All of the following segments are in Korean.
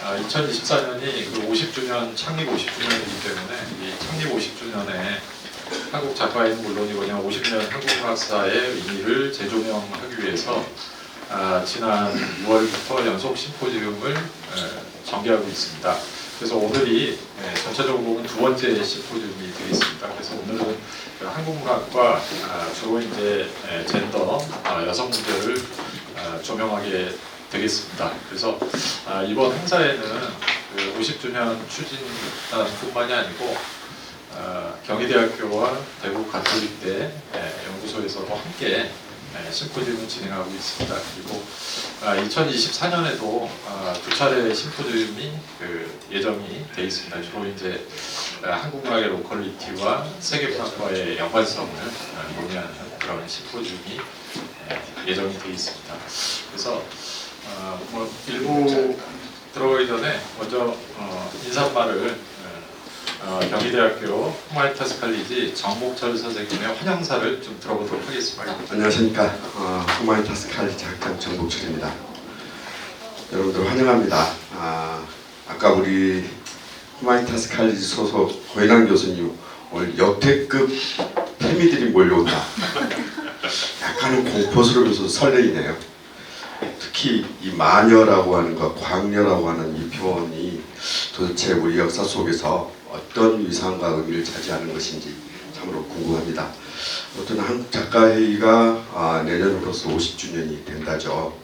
2024년이 그 50주년, 창립 50주년이기 때문에 이 창립 50주년에 한국 작가인 물론이거냐 50년 한국문학사의 의미를 재조명하기 위해서 지난 6월부터 연속 심포지움을 전개하고 있습니다. 그래서 오늘이 전체적으로 보면 두 번째 심포지움이 되겠습니다. 그래서 오늘은 한국문학과 주로 이제 젠더, 여성 문제를 조명하게 되겠습니다. 그래서 이번 행사에는 그 50주년 추진단뿐만이 아니고 경희대학교와 대구 가톨릭대 연구소에서도 함께 심포지움을 진행하고 있습니다. 그리고 2024년에도 두 차례 심포지움이 예정이 되어 있습니다. 주로 이제 한국문학의 로컬리티와 세계문학과의 연관성을 논의하는 그런 심포지움이 예정이 되어 있습니다. 그래서 일부 들어가기 전에 먼저 인사말을 경희대학교 후마니타스 칼리지 정복철 선생님의 환영사를 좀 들어보도록 하겠습니다. 안녕하십니까. 후마니타스 칼리지 학장 정복철입니다. 여러분들 환영합니다. 아까 우리 후마니타스 칼리지 소속 고인환 교수님 오늘 역대급 태미들이 몰려온다. 약간은 공포스러우면서 설레이네요. 특히 이 마녀라고 하는 것, 광녀라고 하는 이 표현이 도대체 우리 역사 속에서 어떤 위상과 의미를 차지하는 것인지 참으로 궁금합니다. 어떤 한국작가회의가 내년으로서 50주년이 된다죠.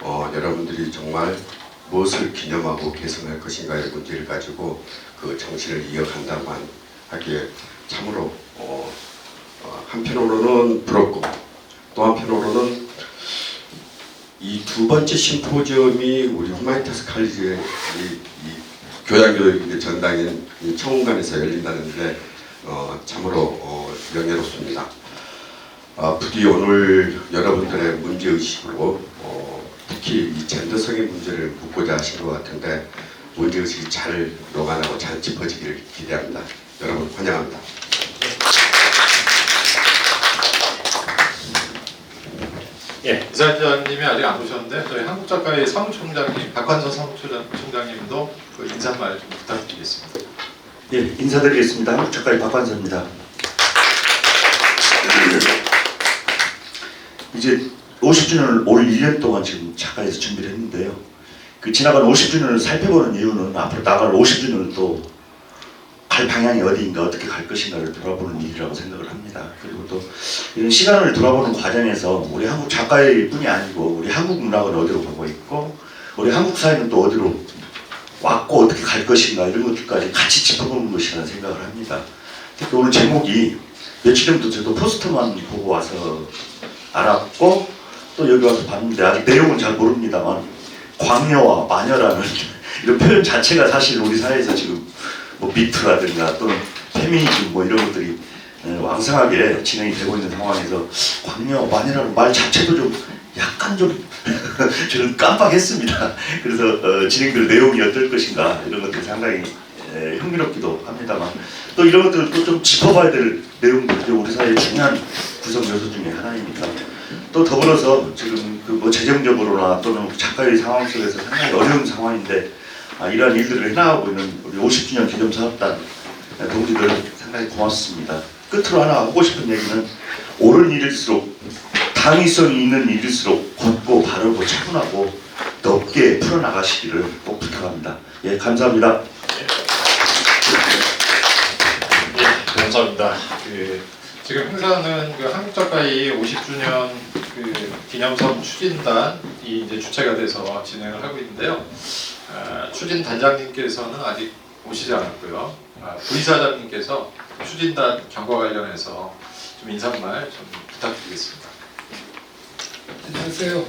여러분들이 정말 무엇을 기념하고 개선할 것인가의 문제를 가지고 그 정신을 이어간다만 하기에 참으로 한편으로는 부럽고 또 한편으로는 이 두 번째 심포지엄이 우리 후마니타스 칼리지의 이 교양교육의 전당인 이 청운관에서 열린다는데 참으로 명예롭습니다. 부디 오늘 여러분들의 문제의식으로 특히 이 젠더성의 문제를 묻고자 하신 것 같은데 문제의식이 잘 녹아나고 잘 짚어지기를 기대합니다. 여러분 환영합니다. 예, 이사장님이 아직 안 오셨는데 저희 한국작가의 사무총장님 박환서 사무총장님도 그 인사말 좀 부탁드리겠습니다. 예, 인사드리겠습니다. 한국작가의 박환서입니다. 이제 50주년을 올 1년 동안 지금 작가에서 준비를 했는데요. 그 지나간 50주년을 살펴보는 이유는 앞으로 나갈 50주년을 또 갈 방향이 어디인가 어떻게 갈 것인가를 돌아보는 일이라고 생각을 합니다. 그리고 또 이런 시간을 돌아보는 과정에서 우리 한국 작가의 뿐이 아니고 우리 한국 문학은 어디로 가고 있고 우리 한국 사회는 또 어디로 왔고 어떻게 갈 것인가 이런 것들까지 같이 짚어보는 것이라는 생각을 합니다. 특히 오늘 제목이 며칠 전부터 저도 포스터만 보고 와서 알았고 또 여기 와서 봤는데 아직 내용은 잘 모릅니다만 광녀와 마녀라는 이런 표현 자체가 사실 우리 사회에서 지금 뭐 미투라든가 또는 페미니즘 뭐 이런 것들이 왕성하게 진행이 되고 있는 상황에서 광녀, 마녀라는 말 자체도 좀 약간 좀 저는 깜빡했습니다. 그래서 진행될 내용이 어떨 것인가 이런 것들이 상당히 흥미롭기도 합니다만 또 이런 것들을 또 좀 짚어봐야 될 내용들이 우리 사회의 중요한 구성 요소 중에 하나이니까 또 더불어서 지금 그 뭐 재정적으로나 또는 작가의 상황 속에서 상당히 어려운 상황인데 이러한 일들을 해나가고 있는 우리 50주년 기념사업단 동지들 상당히 고맙습니다. 끝으로 하나 하고 싶은 얘기는 옳은 일일수록 당위성이 있는 일일수록 곧고 바르고 차분하고 넓게 풀어나가시기를 꼭 부탁합니다. 예, 감사합니다. 예, 감사합니다. 지금 행사는 그 한국작가의 50주년 기념사업 추진단이 이제 주체가 돼서 진행을 하고 있는데요. 추진 단장님께서는 아직 오시지 않았고요. 부이사장님께서 추진단 경과 관련해서 좀 인사말 좀 부탁드리겠습니다. 안녕하세요.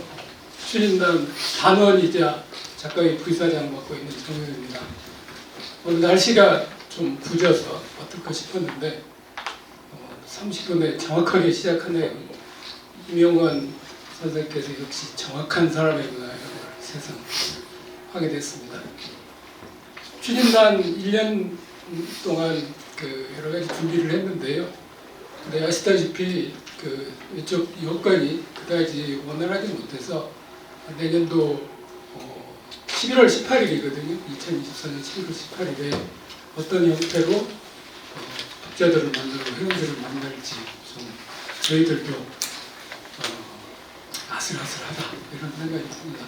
추진단 단원이자 작가의 부이사장 맡고 있는 정현입니다. 오늘 날씨가 좀 굳어서 어떨까 싶었는데 30분에 정확하게 시작하네요. 임용관 선생께서 역시 정확한 사람이구나 이런 걸 새삼 하게 됐습니다. 추진단 1년 동안 여러 가지 준비를 했는데요. 근데 아시다시피 이쪽 여건이 그다지 원활하지 못해서 내년도 11월 18일이거든요. 2024년 11월 18일에 어떤 형태로 독자들을 만나고 회원들을 만날지 좀 저희들도 아슬아슬하다 이런 생각이 듭니다.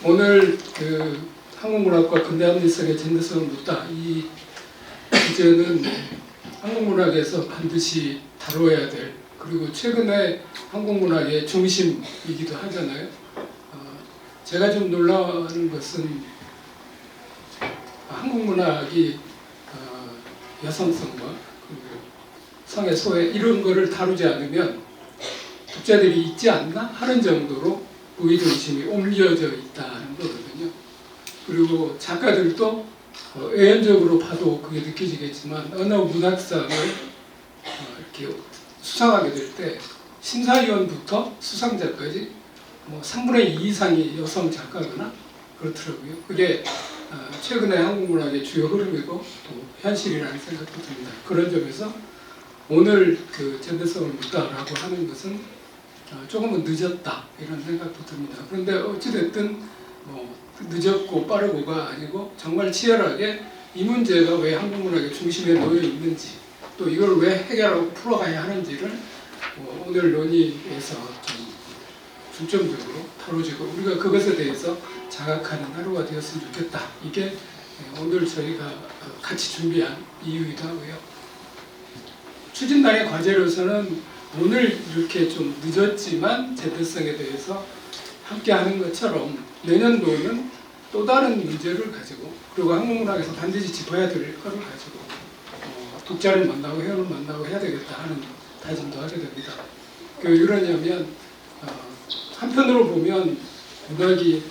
오늘 그 한국문학과 근대합리성의 젠더성을 묻다 이 주제는 한국문학에서 반드시 다뤄야 될, 그리고 최근에 한국문학의 중심이기도 하잖아요. 제가 좀 놀라는 것은 한국문학이 여성성과 그리고 성의 소외 이런 거를 다루지 않으면 독자들이 있지 않나 하는 정도로 우위중심이 옮겨져 있다는 거거든요. 그리고 작가들도 외연적으로 봐도 그게 느껴지겠지만 어느 문학상을 이렇게 수상하게 될 때 심사위원부터 수상자까지 뭐 3분의 2 이상이 여성 작가거나 그렇더라고요. 그게 최근에 한국문학의 주요 흐름이고 또 현실이라는 생각도 듭니다. 그런 점에서 오늘 그 젠더성을 묻다라고 하는 것은 조금은 늦었다 이런 생각도 듭니다. 그런데 어찌됐든 뭐 늦었고 빠르고가 아니고 정말 치열하게 이 문제가 왜 한국문학의 중심에 놓여 있는지 또 이걸 왜 해결하고 풀어가야 하는지를 오늘 논의에서 좀 중점적으로 다뤄지고 우리가 그것에 대해서 자각하는 하루가 되었으면 좋겠다. 이게 오늘 저희가 같이 준비한 이유이기도 하고요. 추진단의 과제로서는 오늘 이렇게 좀 늦었지만 젠더성에 대해서 함께 하는 것처럼 내년도는 또 다른 문제를 가지고 그리고 한국문학에서 반드시 짚어야 될 거를 가지고 독자를 만나고 회원을 만나고 해야 되겠다 하는 다짐도 하게 됩니다. 왜 그러냐면 한편으로 보면 문학이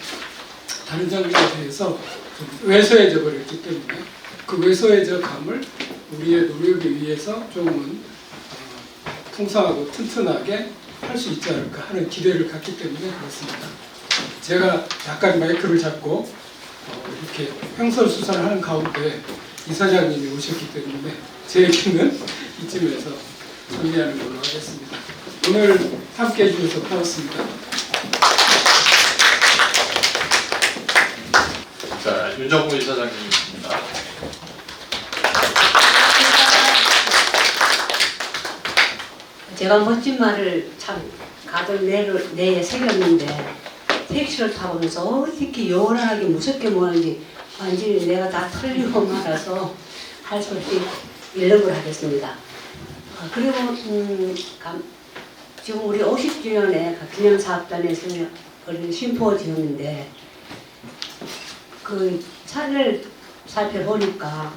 다른 장르에 대해서 좀 왜소해져 버렸기 때문에 그 왜소해져 감을 우리의 노력에 의해서 조금은 풍성하고 튼튼하게 할 수 있지 않을까 하는 기대를 갖기 때문에 그렇습니다. 제가 약간 마이크를 잡고 이렇게 횡설수설을 하는 가운데 이사장님이 오셨기 때문에 제 얘기는 이쯤에서 정리하는 걸로 하겠습니다. 오늘 함께 해주셔서 고맙습니다. 자, 윤정구 이사장님입니다. 제가 멋진 말을 참 가득 내에 새겼는데 택시를 타보면서 어떻게 요란하게 무섭게 뭐하는지 완전히 내가 다 털리고 말아서 할 수 없이 연락을 하겠습니다. 그리고 지금 우리 50주년에 기념사업단에서 열린 심포지엄인데 그 차를 살펴보니까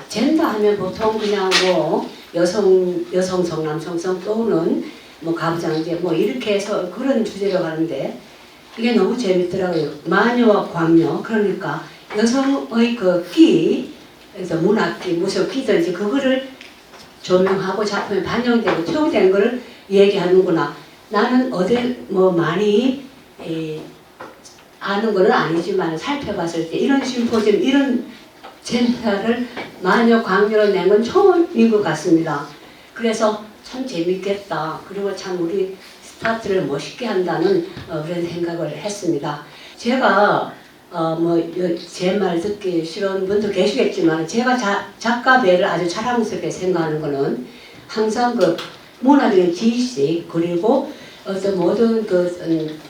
젠더 하면 보통 그냥 뭐 여성성, 남성성 또는 뭐 가부장제 뭐 이렇게 해서 그런 주제로 가는데 이게 너무 재밌더라고요. 마녀와 광녀, 그러니까 여성의 그 끼, 그래서 문학끼, 무슨 끼든지 그거를 조명하고 작품에 반영되고 투영된 거를 얘기하는구나. 나는 어디 뭐 많이 아는 건 아니지만 살펴봤을 때 이런 심포지엄, 이런 젠더를 마녀 광녀로 낸 건 처음인 것 같습니다. 그래서 참 재밌겠다. 그리고 참 우리 스타트를 멋있게 한다는 그런 생각을 했습니다. 제가 뭐 제 말 듣기 싫은 분도 계시겠지만 제가 작가 배를 아주 자랑스럽게 생각하는 거는 항상 그 문학의 지식 그리고 어떤 모든 그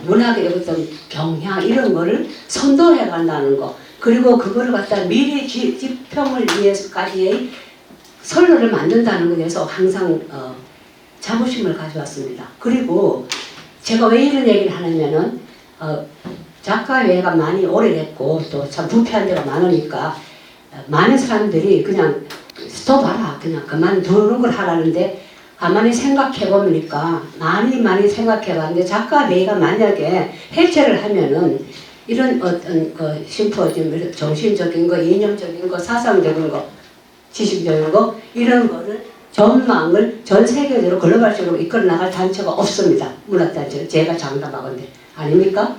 문학의 어떤 경향 이런 거를 선도해 간다는 거. 그리고 그거를 갖다 미래 지평을 위해서까지의 선로를 만든다는 것에서 항상 자부심을 가져왔습니다. 그리고 제가 왜 이런 얘기를 하냐면은 작가회가 많이 오래됐고 또 참 부패한 데가 많으니까 많은 사람들이 그냥 스톱하라 그냥 그만두는 걸 하라는데 가만히 생각해보니까 많이 생각해봤는데 작가회가 만약에 해체를 하면은 이런 어떤 그 심포지엄, 정신적인 거, 이념적인 거, 사상적인 거, 지식적인 거 이런 거를 전망을 전 세계적으로 글로벌적으로 이끌어 나갈 단체가 없습니다. 문학단체 제가 장담하건데 아닙니까?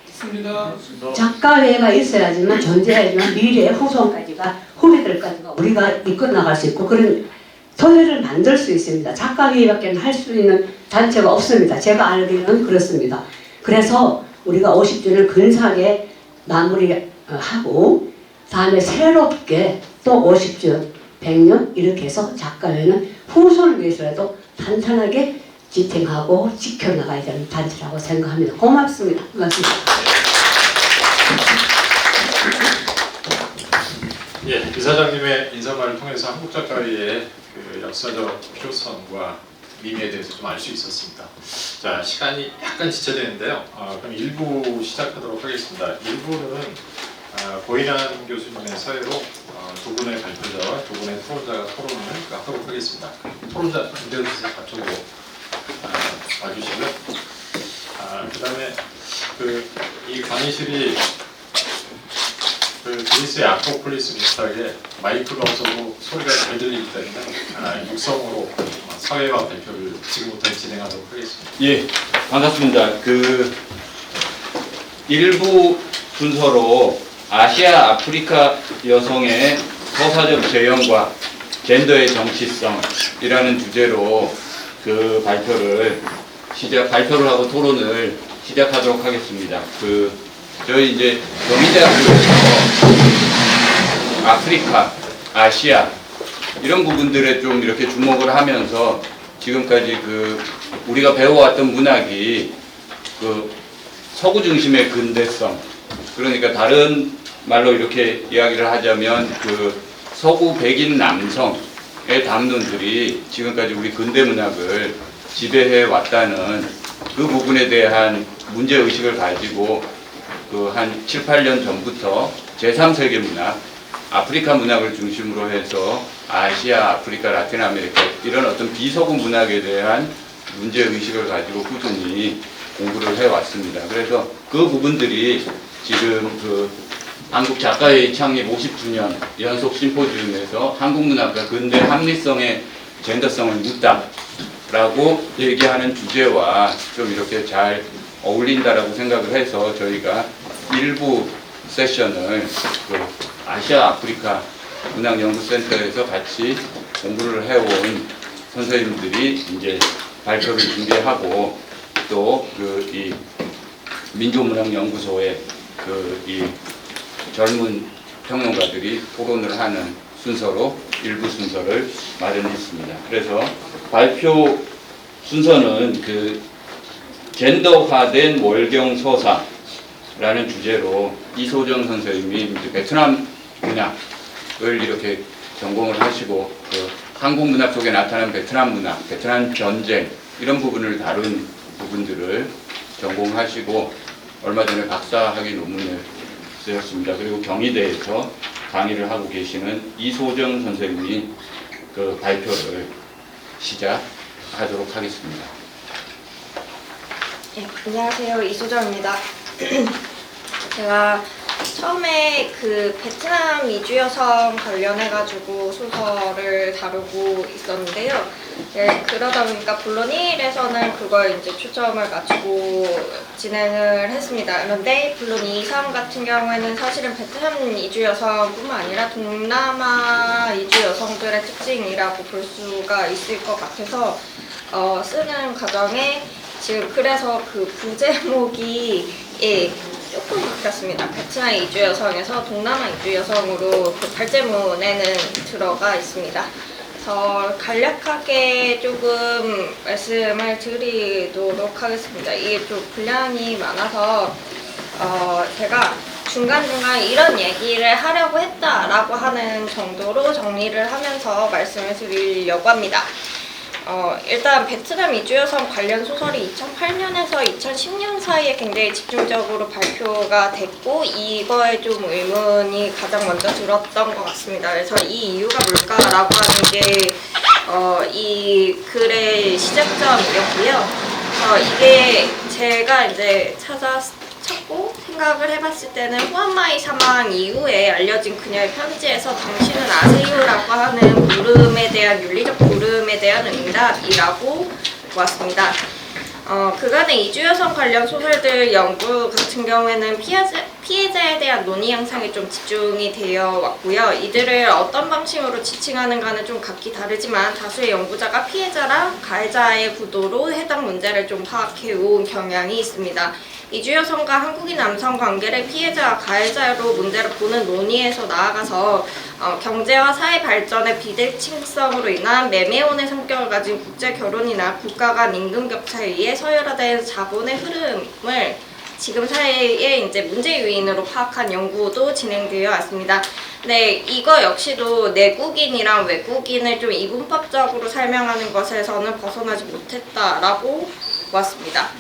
있습니다. 작가회가 있어야지만 존재하지만 미래의 후손까지가 후배들까지가 우리가 이끌어 나갈 수 있고 그런 토대를 만들 수 있습니다. 작가회밖에 할 수 있는 단체가 없습니다. 제가 알기로는 그렇습니다. 그래서 우리가 50주년을 근사하게 마무리하고 다음에 새롭게 또 50주, 100년 이렇게 해서 작가회는 후손을 위해서라도 탄탄하게 지탱하고 지켜나가야 되는 단체라고 생각합니다. 고맙습니다. 고맙습니다. 예, 이사장님의 인사말을 통해서 한국 작가의 그 역사적 필요성과 의미에 대해서 좀 알 수 있었습니다. 자, 시간이 약간 지체되는데요. 그럼 1부 시작하도록 하겠습니다. 1부는 고인환 교수님의 사회로 두 분의 발표자와 두 분의 토론자가 토론을 하도록 하겠습니다. 토론자 그대로 갖춰고 와주시고요. 그다음에 이 강의실이 그리스의 아크로폴리스 비슷하게 마이크가 없어도 소리가 잘 들리기 때문에 육성으로 사회와 발표를 지금부터 진행하도록 하겠습니다. 예, 반갑습니다. 일부 순서로 아시아 아프리카 여성의 서사적 재현과 젠더의 정치성이라는 주제로 발표를 하고 토론을 시작하도록 하겠습니다. 저희 이제 경희대학교에서 아프리카, 아시아 이런 부분들에 좀 이렇게 주목을 하면서 지금까지 우리가 배워왔던 문학이 서구 중심의 근대성, 그러니까 다른 말로 이렇게 이야기를 하자면 서구 백인 남성의 담론들이 지금까지 우리 근대 문학을 지배해 왔다는 그 부분에 대한 문제 의식을 가지고 한 7, 8년 전부터 제3세계 문학, 아프리카 문학을 중심으로 해서 아시아, 아프리카, 라틴 아메리카 이런 어떤 비서구 문학에 대한 문제 의식을 가지고 꾸준히 공부를 해왔습니다. 그래서 그 부분들이 지금 한국 작가회의 창립 50주년 연속 심포지움에서 한국 문학과 근대 합리성의 젠더성을 묻다라고 얘기하는 주제와 좀 이렇게 잘 어울린다라고 생각을 해서 저희가 일부 세션을 아시아 아프리카 문학연구센터에서 같이 공부를 해온 선생님들이 이제 발표를 준비하고 또 이 민족문학연구소의 이 젊은 평론가들이 토론을 하는 순서로 일부 순서를 마련했습니다. 그래서 발표 순서는 젠더화된 월경 서사라는 주제로 이소정 선생님이 이제 베트남 문학을 이렇게 전공을 하시고 한국 문학 속에 나타난 베트남 문학, 베트남 전쟁 이런 부분을 다룬 부분들을 전공하시고 얼마 전에 박사학위 논문을 쓰셨습니다. 그리고 경희대에서 강의를 하고 계시는 이소정 선생님이 발표를 시작하도록 하겠습니다. 네, 안녕하세요. 이소정입니다. 제가 처음에 베트남 이주 여성 관련해가지고 소설을 다루고 있었는데요. 네, 그러다 보니까 본론 1에서는 그걸 이제 초점을 맞추고 진행을 했습니다. 그런데 본론 2, 3 같은 경우에는 사실은 베트남 이주 여성뿐만 아니라 동남아 이주 여성들의 특징이라고 볼 수가 있을 것 같아서 쓰는 과정에 지금 그래서 부제목이 조금 바뀌었습니다. 베트남 이주 여성에서 동남아 이주 여성으로 발제문에는 들어가 있습니다. 그래서 간략하게 조금 말씀을 드리도록 하겠습니다. 이게 좀 분량이 많아서 제가 중간중간 이런 얘기를 하려고 했다라고 하는 정도로 정리를 하면서 말씀을 드리려고 합니다. 일단 베트남 이주 여성 관련 소설이 2008년에서 2010년 사이에 굉장히 집중적으로 발표가 됐고 이거에 좀 의문이 가장 먼저 들었던 것 같습니다. 그래서 이 이유가 뭘까라고 하는 게 이 글의 시작점이었고요. 이게 제가 이제 찾고 생각을 해봤을 때는 후안마이 사망 이후에 알려진 그녀의 편지에서 당신은 아세요라고 하는 물음에 대한 윤리적 물음에 대한 응답이라고 보았습니다. 그간의 이주 여성 관련 소설들 연구 같은 경우에는 피해자에 대한 논의 양상에 좀 집중이 되어 왔고요. 이들을 어떤 방식으로 지칭하는가는 좀 각기 다르지만 다수의 연구자가 피해자랑 가해자의 구도로 해당 문제를 좀 파악해 온 경향이 있습니다. 이주 여성과 한국인 남성 관계를 피해자와 가해자로 문제를 보는 논의에서 나아가서 경제와 사회 발전의 비대칭성으로 인한 매매혼의 성격을 가진 국제 결혼이나 국가 간 임금 격차에 의해 서열화된 자본의 흐름을 지금 사회의 이제 문제 요인으로 파악한 연구도 진행되어 왔습니다. 네, 이거 역시도 내국인이랑 외국인을 좀 이분법적으로 설명하는 것에서는 벗어나지 못했다라고 보았습니다.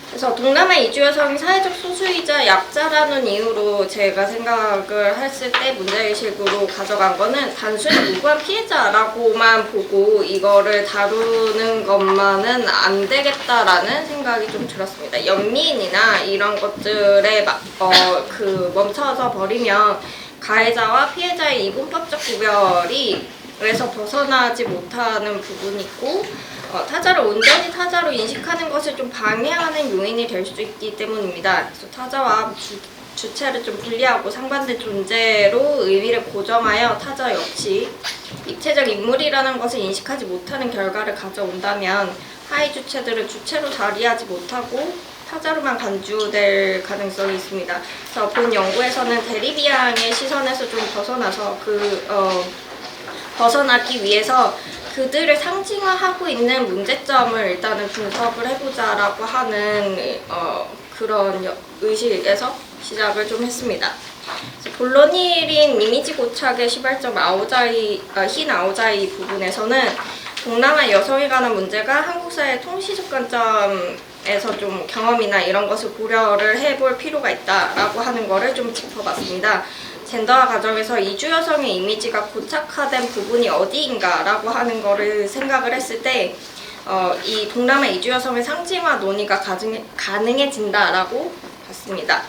그래서 동남아 이주 여성이 사회적 소수이자 약자라는 이유로 제가 생각을 했을 때 문제의식으로 가져간 거는 단순히 무고한 피해자라고만 보고 이거를 다루는 것만은 안 되겠다라는 생각이 좀 들었습니다. 연민이나 이런 것들에 멈춰서 버리면 가해자와 피해자의 이분법적 구별이 그래서 벗어나지 못하는 부분이 있고 타자를 온전히 타자로 인식하는 것을 좀 방해하는 요인이 될 수 있기 때문입니다. 그래서 타자와 주체를 좀 분리하고 상반된 존재로 의미를 고정하여 타자 역시 입체적 인물이라는 것을 인식하지 못하는 결과를 가져온다면 하위 주체들은 주체로 자리하지 못하고 타자로만 간주될 가능성이 있습니다. 그래서 본 연구에서는 대리비양의 시선에서 좀 벗어나서 벗어나기 위해서 그들을 상징화하고 있는 문제점을 일단은 분석을 해보자라고 하는 그런 의식에서 시작을 좀 했습니다. 본론일인 이미지 고착의 시발점 흰 아오자이 부분에서는 동남아 여성에 관한 문제가 한국 사회 통시적 관점에서 좀 경험이나 이런 것을 고려를 해볼 필요가 있다라고 하는 거를 좀 짚어봤습니다. 젠더화 과정에서 이주 여성의 이미지가 고착화된 부분이 어디인가라고 하는 거를 생각을 했을 때 이 동남아 이주 여성의 상징화 논의가 가능해진다라고 봤습니다.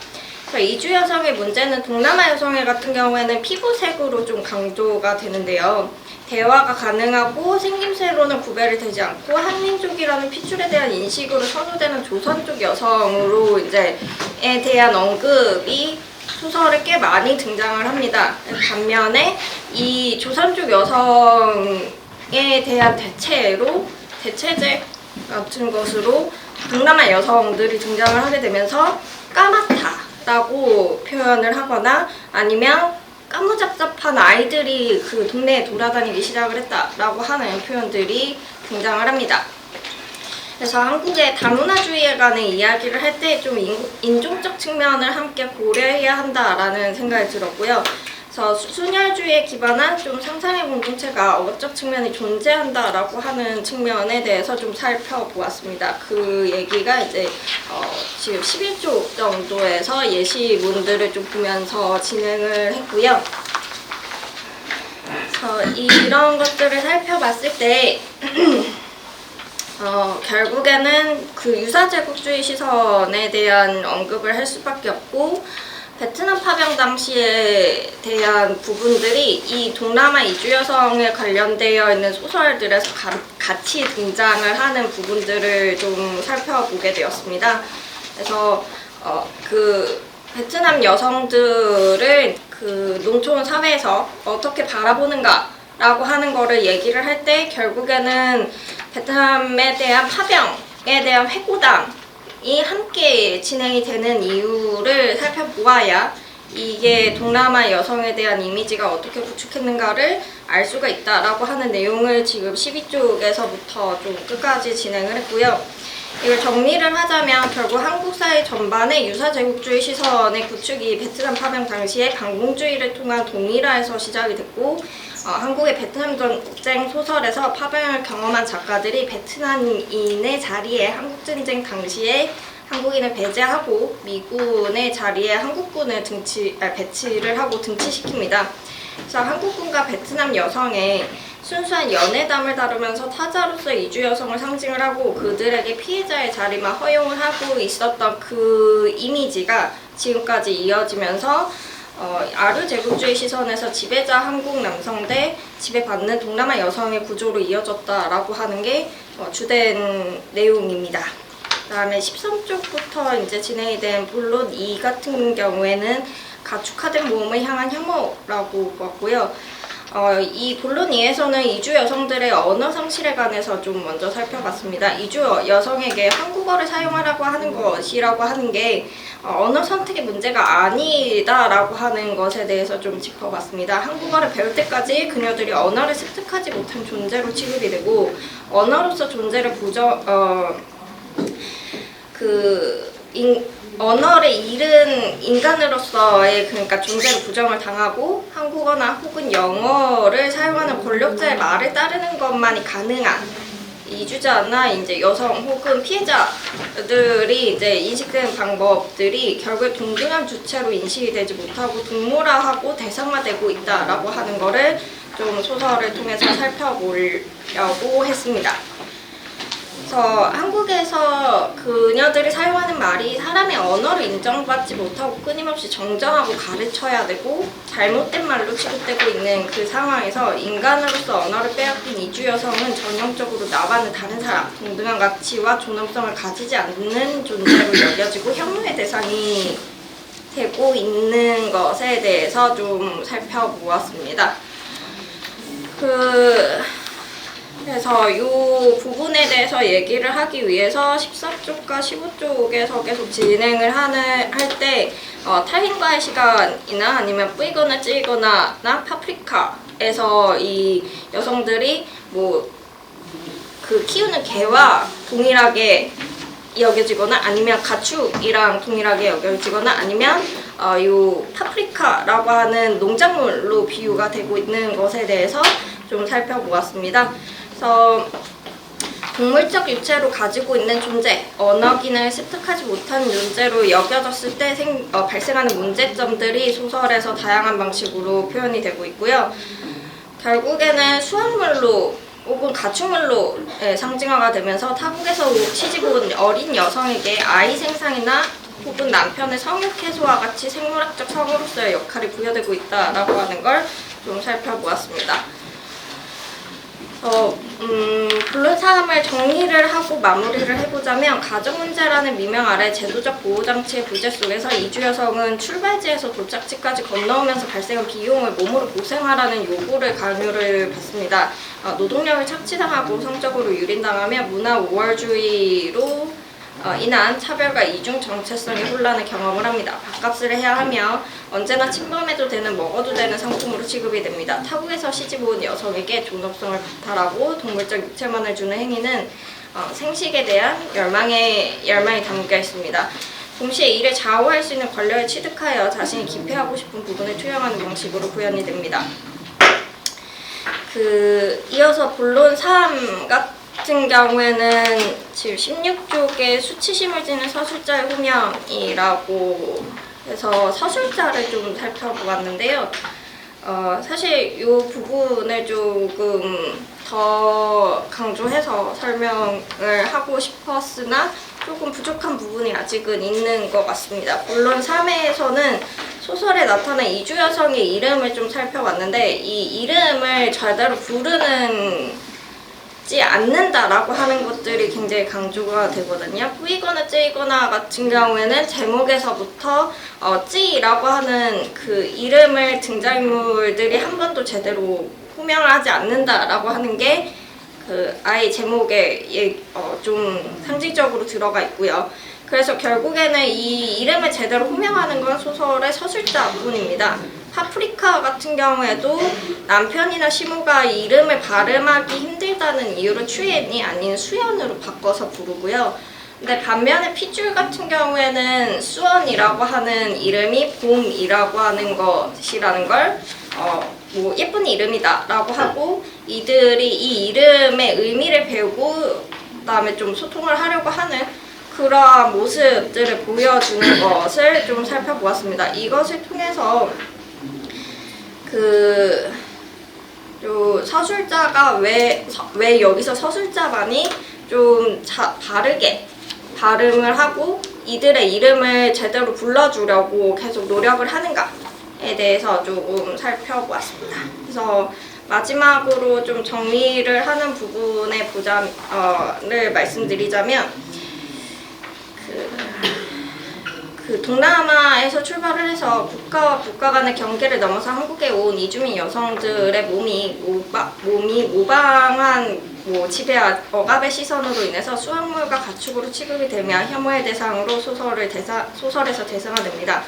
이주 여성의 문제는 동남아 여성의 같은 경우에는 피부색으로 좀 강조가 되는데요. 대화가 가능하고 생김새로는 구별이 되지 않고 한민족이라는 피줄에 대한 인식으로 선호되는 조선족 여성으로 에 대한 언급이 소설에 꽤 많이 등장을 합니다. 반면에 이 조선족 여성에 대한 대체제 같은 것으로 동남아 여성들이 등장을 하게 되면서 까맣다라고 표현을 하거나 아니면 까무잡잡한 아이들이 그 동네에 돌아다니기 시작을 했다라고 하는 표현들이 등장을 합니다. 그래서 한국의 다문화주의에 관한 이야기를 할 때 좀 인종적 측면을 함께 고려해야 한다라는 생각이 들었고요. 그래서 순혈주의에 기반한 좀 상상의 공동체가 어적 측면이 존재한다라고 하는 측면에 대해서 좀 살펴보았습니다. 그 얘기가 지금 11조 정도에서 예시문들을 좀 보면서 진행을 했고요. 그래서 이런 것들을 살펴봤을 때 결국에는 그 유사제국주의 시선에 대한 언급을 할 수밖에 없고 베트남 파병 당시에 대한 부분들이 이 동남아 이주 여성에 관련되어 있는 소설들에서 같이 등장을 하는 부분들을 좀 살펴보게 되었습니다. 그래서 그 베트남 여성들을 그 농촌 사회에서 어떻게 바라보는가라고 하는 거를 얘기를 할 때 결국에는 베트남에 대한 파병에 대한 회고담이 함께 진행이 되는 이유를 살펴보아야 이게 동남아 여성에 대한 이미지가 어떻게 구축했는가를 알 수가 있다라고 하는 내용을 지금 12쪽에서부터 좀 끝까지 진행을 했고요. 이걸 정리를 하자면 결국 한국 사회 전반의 유사제국주의 시선의 구축이 베트남 파병 당시에 반공주의를 통한 동일화에서 시작이 됐고 한국의 베트남 전쟁 소설에서 파병을 경험한 작가들이 베트남인의 자리에 한국전쟁 당시에 한국인을 배제하고 미군의 자리에 한국군을 배치를 하고 등치시킵니다. 그래서 한국군과 베트남 여성의 순수한 연애담을 다루면서 타자로서 이주 여성을 상징을 하고 그들에게 피해자의 자리만 허용을 하고 있었던 그 이미지가 지금까지 이어지면서 아류 제국주의 시선에서 지배자 한국 남성 대 지배받는 동남아 여성의 구조로 이어졌다라고 하는 게 주된 내용입니다. 그다음에 13쪽부터 이제 진행이 된 본론 2 같은 경우에는 가축화된 모험을 향한 혐오라고 보았고요. 이 본론 2에서는 이주 여성들의 언어 상실에 관해서 좀 먼저 살펴봤습니다. 이주 여성에게 한국어를 사용하라고 하는 것이라고 하는 게 언어 선택의 문제가 아니다라고 하는 것에 대해서 좀 짚어봤습니다. 한국어를 배울 때까지 그녀들이 언어를 습득하지 못한 존재로 취급이 되고 언어로서 존재를 언어를 잃은 인간으로서의 그러니까 존재로 부정을 당하고 한국어나 혹은 영어를 사용하는 권력자의 말을 따르는 것만이 가능한 이주자나 이제 여성 혹은 피해자들이 이제 인식되는 방법들이 결국 동등한 주체로 인식이 되지 못하고 동물화하고 대상화되고 있다라고 하는 거를 좀 소설을 통해서 살펴보려고 했습니다. 그래서 한국에서 그녀들이 사용하는 말이 사람의 언어를 인정받지 못하고 끊임없이 정정하고 가르쳐야 되고 잘못된 말로 취급되고 있는 그 상황에서 인간으로서 언어를 빼앗긴 이주 여성은 전형적으로 나와는 다른 사람, 동등한 가치와 존엄성을 가지지 않는 존재로 여겨지고 혐오의 대상이 되고 있는 것에 대해서 좀 살펴보았습니다. 그래서 이 부분에 대해서 얘기를 하기 위해서 14쪽과 15쪽에서 계속 진행을 할 때 타인과의 시간이나 아니면 뿌이거나 찌거나 파프리카에서 이 여성들이 뭐 그 키우는 개와 동일하게 여겨지거나 아니면 가축이랑 동일하게 여겨지거나 아니면 요 파프리카라고 하는 농작물로 비유가 되고 있는 것에 대해서 좀 살펴보았습니다. 그래서 동물적 유체로 가지고 있는 존재, 언어 기능을 습득하지 못한 존재로 여겨졌을 때 발생하는 문제점들이 소설에서 다양한 방식으로 표현이 되고 있고요. 결국에는 수확물로 혹은 가축물로 상징화가 되면서 타국에서 시집 온 어린 여성에게 아이 생산이나 혹은 남편의 성욕 해소와 같이 생물학적 성으로서의 역할이 부여되고 있다라고 하는 걸 좀 살펴보았습니다. 본론 3을 정리를 하고 마무리를 해보자면 가정문제라는 미명 아래 제도적 보호장치의 부재 속에서 이주 여성은 출발지에서 도착지까지 건너오면서 발생한 비용을 몸으로 보상하라는 요구를 강요를 받습니다. 노동력을 착취당하고 성적으로 유린당하며 문화 우월주의로 인한 차별과 이중 정체성의 혼란을 경험을 합니다. 밥값을 해야 하며 언제나 침범해도 되는 먹어도 되는 상품으로 취급이 됩니다. 타국에서 시집 온 여성에게 존엄성을 바탈하고 동물적 육체만을 주는 행위는 생식에 대한 열망이 담겨 있습니다. 동시에 이를 좌우할 수 있는 권력을 취득하여 자신이 기피하고 싶은 부분을 투영하는 방식으로 구현이 됩니다. 이어서 본론 3 같은 경우에는 지금 16쪽에 수치심을 지는 서술자의 호명이라고 해서 서술자를 좀 살펴보았는데요. 사실 이 부분을 조금 더 강조해서 설명을 하고 싶었으나 조금 부족한 부분이 아직은 있는 것 같습니다. 본론 3회에서는 소설에 나타난 이주 여성의 이름을 좀 살펴봤는데 이 이름을 제대로 부르지 않는다라고 하는 것들이 굉장히 강조가 되거든요. 뿌이거나 찌거나 같은 경우에는 제목에서부터 찌라고 하는 그 이름을 등장인물들이 한 번도 제대로 호명을 하지 않는다라고 하는 게 아예 제목에 좀 상징적으로 들어가 있고요. 그래서 결국에는 이 이름을 제대로 호명하는 건 소설의 서술자뿐입니다. 파프리카 같은 경우에도 남편이나 시모가 이름을 발음하기 힘들다는 이유로 추엔이 아닌 수연으로 바꿔서 부르고요. 근데 반면에 핏줄 같은 경우에는 수원이라고 하는 이름이 봄이라고 하는 것이라는 걸 뭐 예쁜 이름이다 라고 하고 이들이 이 이름의 의미를 배우고 그다음에 좀 소통을 하려고 하는 그러한 모습들을 보여주는 것을 좀 살펴보았습니다. 이것을 통해서 서술자가 왜 여기서 서술자만이 좀 바르게 발음을 하고 이들의 이름을 제대로 불러주려고 계속 노력을 하는가에 대해서 조금 살펴보았습니다. 그래서 마지막으로 좀 정리를 하는 부분의 를 말씀드리자면 그 동남아에서 출발을 해서 국가와 국가 간의 경계를 넘어서 한국에 온 이주민 여성들의 몸이 모방한 지배 억압의 시선으로 인해서 수확물과 가축으로 취급이 되며 혐오의 대상으로 소설에서 대상화됩니다.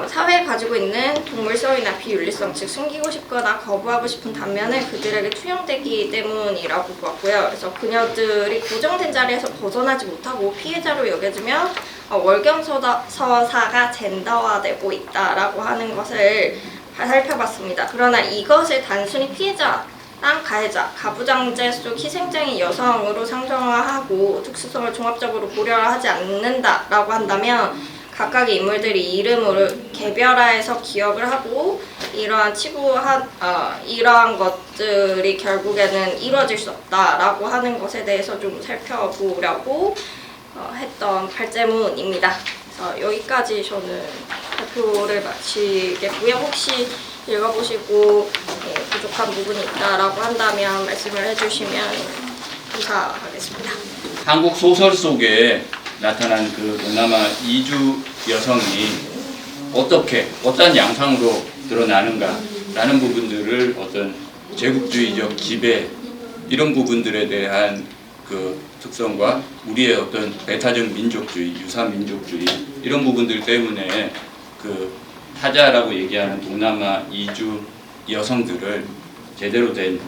사회에 가지고 있는 동물성이나 비윤리성, 즉 숨기고 싶거나 거부하고 싶은 단면을 그들에게 투영되기 때문이라고 보았고요. 그래서 그녀들이 고정된 자리에서 벗어나지 못하고 피해자로 여겨지며 월경서사가 젠더화되고 있다라고 하는 것을 살펴봤습니다. 그러나 이것을 단순히 피해자, 가해자, 가부장제 속 희생자인 여성으로 상정화하고 특수성을 종합적으로 고려하지 않는다라고 한다면 각각의 인물들이 이름으로 개별화해서 기억을 하고 이러한 이러한 것들이 결국에는 이루어질 수 없다라고 하는 것에 대해서 좀 살펴보려고 했던 발제문입니다. 그래서 여기까지 저는 발표를 마치겠고요. 혹시 읽어보시고 부족한 부분이 있다라고 한다면 말씀을 해주시면 감사하겠습니다. 한국 소설 속에 나타난 그 동남아 이주 여성이 어떤 양상으로 드러나는가라는 부분들을 어떤 제국주의적 지배 이런 부분들에 대한 그 특성과 우리의 어떤 배타적 민족주의, 유사민족주의 이런 부분들 때문에 그 타자라고 얘기하는 동남아 이주 여성들을 제대로 된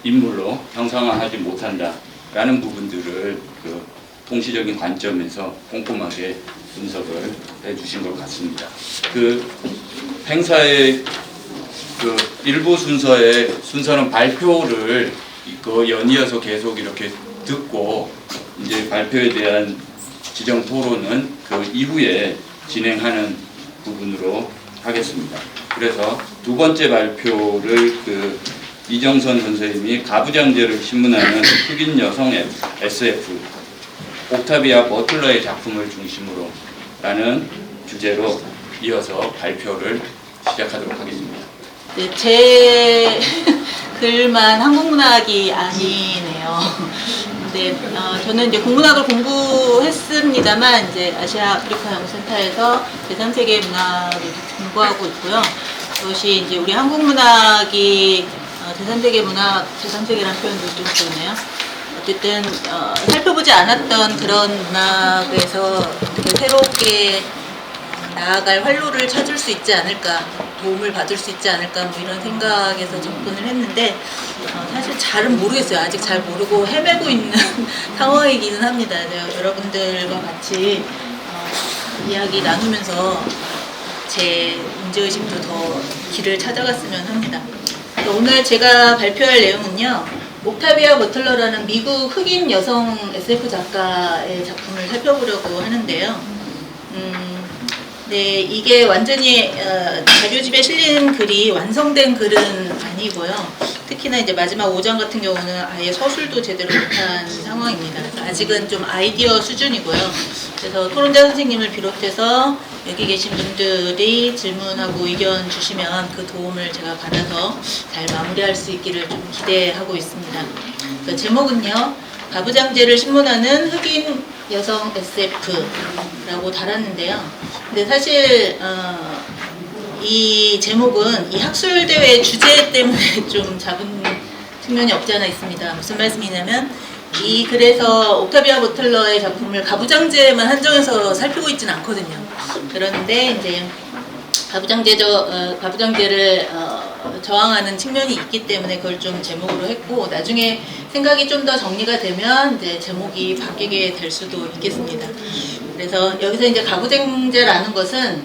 인물로 형상화하지 못한다라는 부분들을 그 통시적인 관점에서 꼼꼼하게 분석을 해주신 것 같습니다. 그 행사의 그 일부 순서는 발표를 그 연이어서 계속 이렇게 듣고 이제 발표에 대한 지정 토론은 그 이후에 진행하는 부분으로 하겠습니다. 그래서 두 번째 발표를 그 이정선 선생님이 가부장제를 신문하는 흑인 여성 SF 옥타비아 버틀러의 작품을 중심으로 라는 주제로 이어서 발표를 시작하도록 하겠습니다. 네, 제 글만 한국문학이 아니네요. 네, 저는 이제 국문학을 공부했습니다만 이제 아시아 아프리카 연구센터에서 제3세계 문학을 공부하고 있고요. 그것이 이제 우리 한국 문학이 제3세계 문학, 제3세계라는 표현도 좀 그러네요. 어쨌든 살펴보지 않았던 그런 문학에서 어떻게 새롭게 나아갈 활로를 찾을 수 있지 않을까, 도움을 받을 수 있지 않을까 뭐 이런 생각에서 접근을 했는데 사실 잘은 모르겠어요. 아직 잘 모르고 헤매고 있는 상황이기는 합니다. 여러분들과 같이 이야기 나누면서 제 문제의식도 더 길을 찾아갔으면 합니다. 오늘 제가 발표할 내용은요, 옥타비아 버틀러라는 미국 흑인 여성 SF 작가의 작품을 살펴보려고 하는데요. 네, 이게 완전히 자료집에 실린 글이 완성된 글은 아니고요. 특히나 이제 마지막 5장 같은 경우는 아예 서술도 제대로 못한 상황입니다. 그래서 아직은 좀 아이디어 수준이고요. 그래서 토론자 선생님을 비롯해서 여기 계신 분들이 질문하고 의견 주시면 그 도움을 제가 받아서 잘 마무리할 수 있기를 좀 기대하고 있습니다. 제목은요, 가부장제를 신문하는 흑인 여성 SF라고 달았는데요. 근데 사실 이 제목은 이 학술대회 주제 때문에 좀 잡은 측면이 없지 않아 있습니다. 무슨 말씀이냐면 이 글에서 옥타비아 버틀러의 작품을 가부장제만 한정해서 살피고 있지는 않거든요. 그런데 이제 가부장제를 저항하는 측면이 있기 때문에 그걸 좀 제목으로 했고, 나중에 생각이 좀 더 정리가 되면 이제 제목이 바뀌게 될 수도 있겠습니다. 그래서 여기서 이제 가부장제라는 것은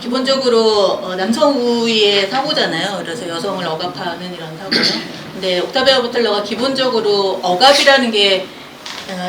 기본적으로 남성 우위의 사고잖아요. 그래서 여성을 억압하는 이런 사고요. 근데 옥타비아 버틀러가 기본적으로 억압이라는 게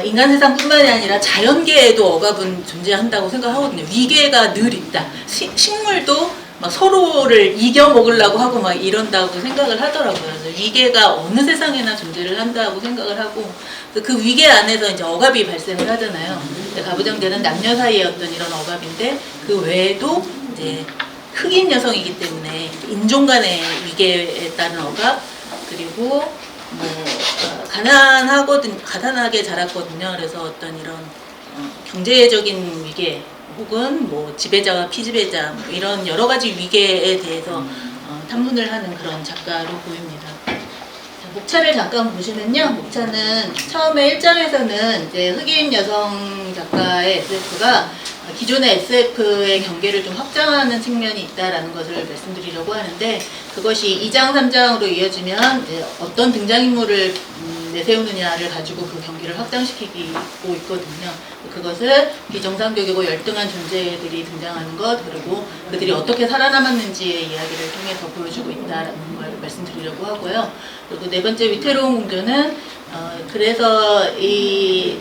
인간 세상뿐만이 아니라 자연계에도 억압은 존재한다고 생각하거든요. 위계가 늘 있다. 식물도 막 서로를 이겨 먹으려고 하고 막 이런다고 생각을 하더라고요. 그래서 위계가 어느 세상에나 존재를 한다고 생각을 하고, 그 위계 안에서 이제 억압이 발생을 하잖아요. 가부장제는 남녀 사이의 어떤 이런 억압인데, 그 외에도 이제 흑인 여성이기 때문에 인종 간의 위계에 따른 억압, 그리고 뭐 가난하게 자랐거든요. 그래서 어떤 이런 경제적인 위계 혹은 뭐 지배자와 피지배자 뭐 이런 여러 가지 위계에 대해서 탐문을 하는 그런 작가로 보입니다. 자, 목차를 잠깐 보시면요. 목차는 처음에 1장에서는 이제 흑인 여성 작가의 SF가 기존의 SF의 경계를 좀 확장하는 측면이 있다라는 것을 말씀드리려고 하는데, 그것이 2장, 3장으로 이어지면 이제 어떤 등장인물을 내세우느냐를 가지고 그 경계를 확장시키고 있거든요. 그것을 비정상적이고 열등한 존재들이 등장하는 것, 그리고 그들이 어떻게 살아남았는지의 이야기를 통해서 보여주고 있다라는 걸 말씀드리려고 하고요. 그리고 네 번째 위태로운 공존은 그래서 이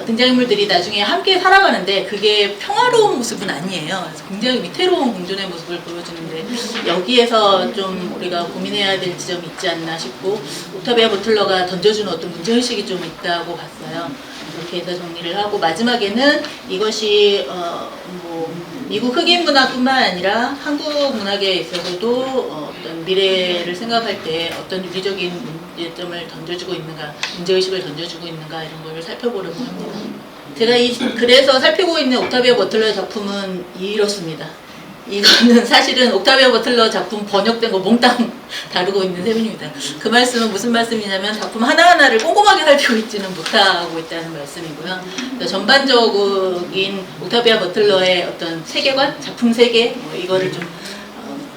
등장인물들이 나중에 함께 살아가는데 그게 평화로운 모습은 아니에요. 그래서 굉장히 위태로운 공존의 모습을 보여주는데, 여기에서 좀 우리가 고민해야 될 지점이 있지 않나 싶고, 옥타비아 버틀러가 던져주는 어떤 문제의식이 좀 있다고 봤어요. 그렇게 해서 정리를 하고, 마지막에는 이것이 뭐 미국 흑인 문화뿐만 아니라 한국 문학에 있어서도 어떤 미래를 생각할 때 어떤 윤리적인 문제점을 던져주고 있는가, 문제의식을 던져주고 있는가, 이런 걸 살펴보려고 합니다. 제가 그래서 살피고 있는 옥타비아 버틀러의 작품은 이렇습니다. 이거는 사실은 옥타비아 버틀러 작품 번역된 거 몽땅 다루고 있는 셈입니다. 그 말씀은 무슨 말씀이냐면, 작품 하나하나를 꼼꼼하게 살피고 있지는 못하고 있다는 말씀이고요. 전반적인 옥타비아 버틀러의 어떤 세계관, 작품 세계, 뭐 이거를 좀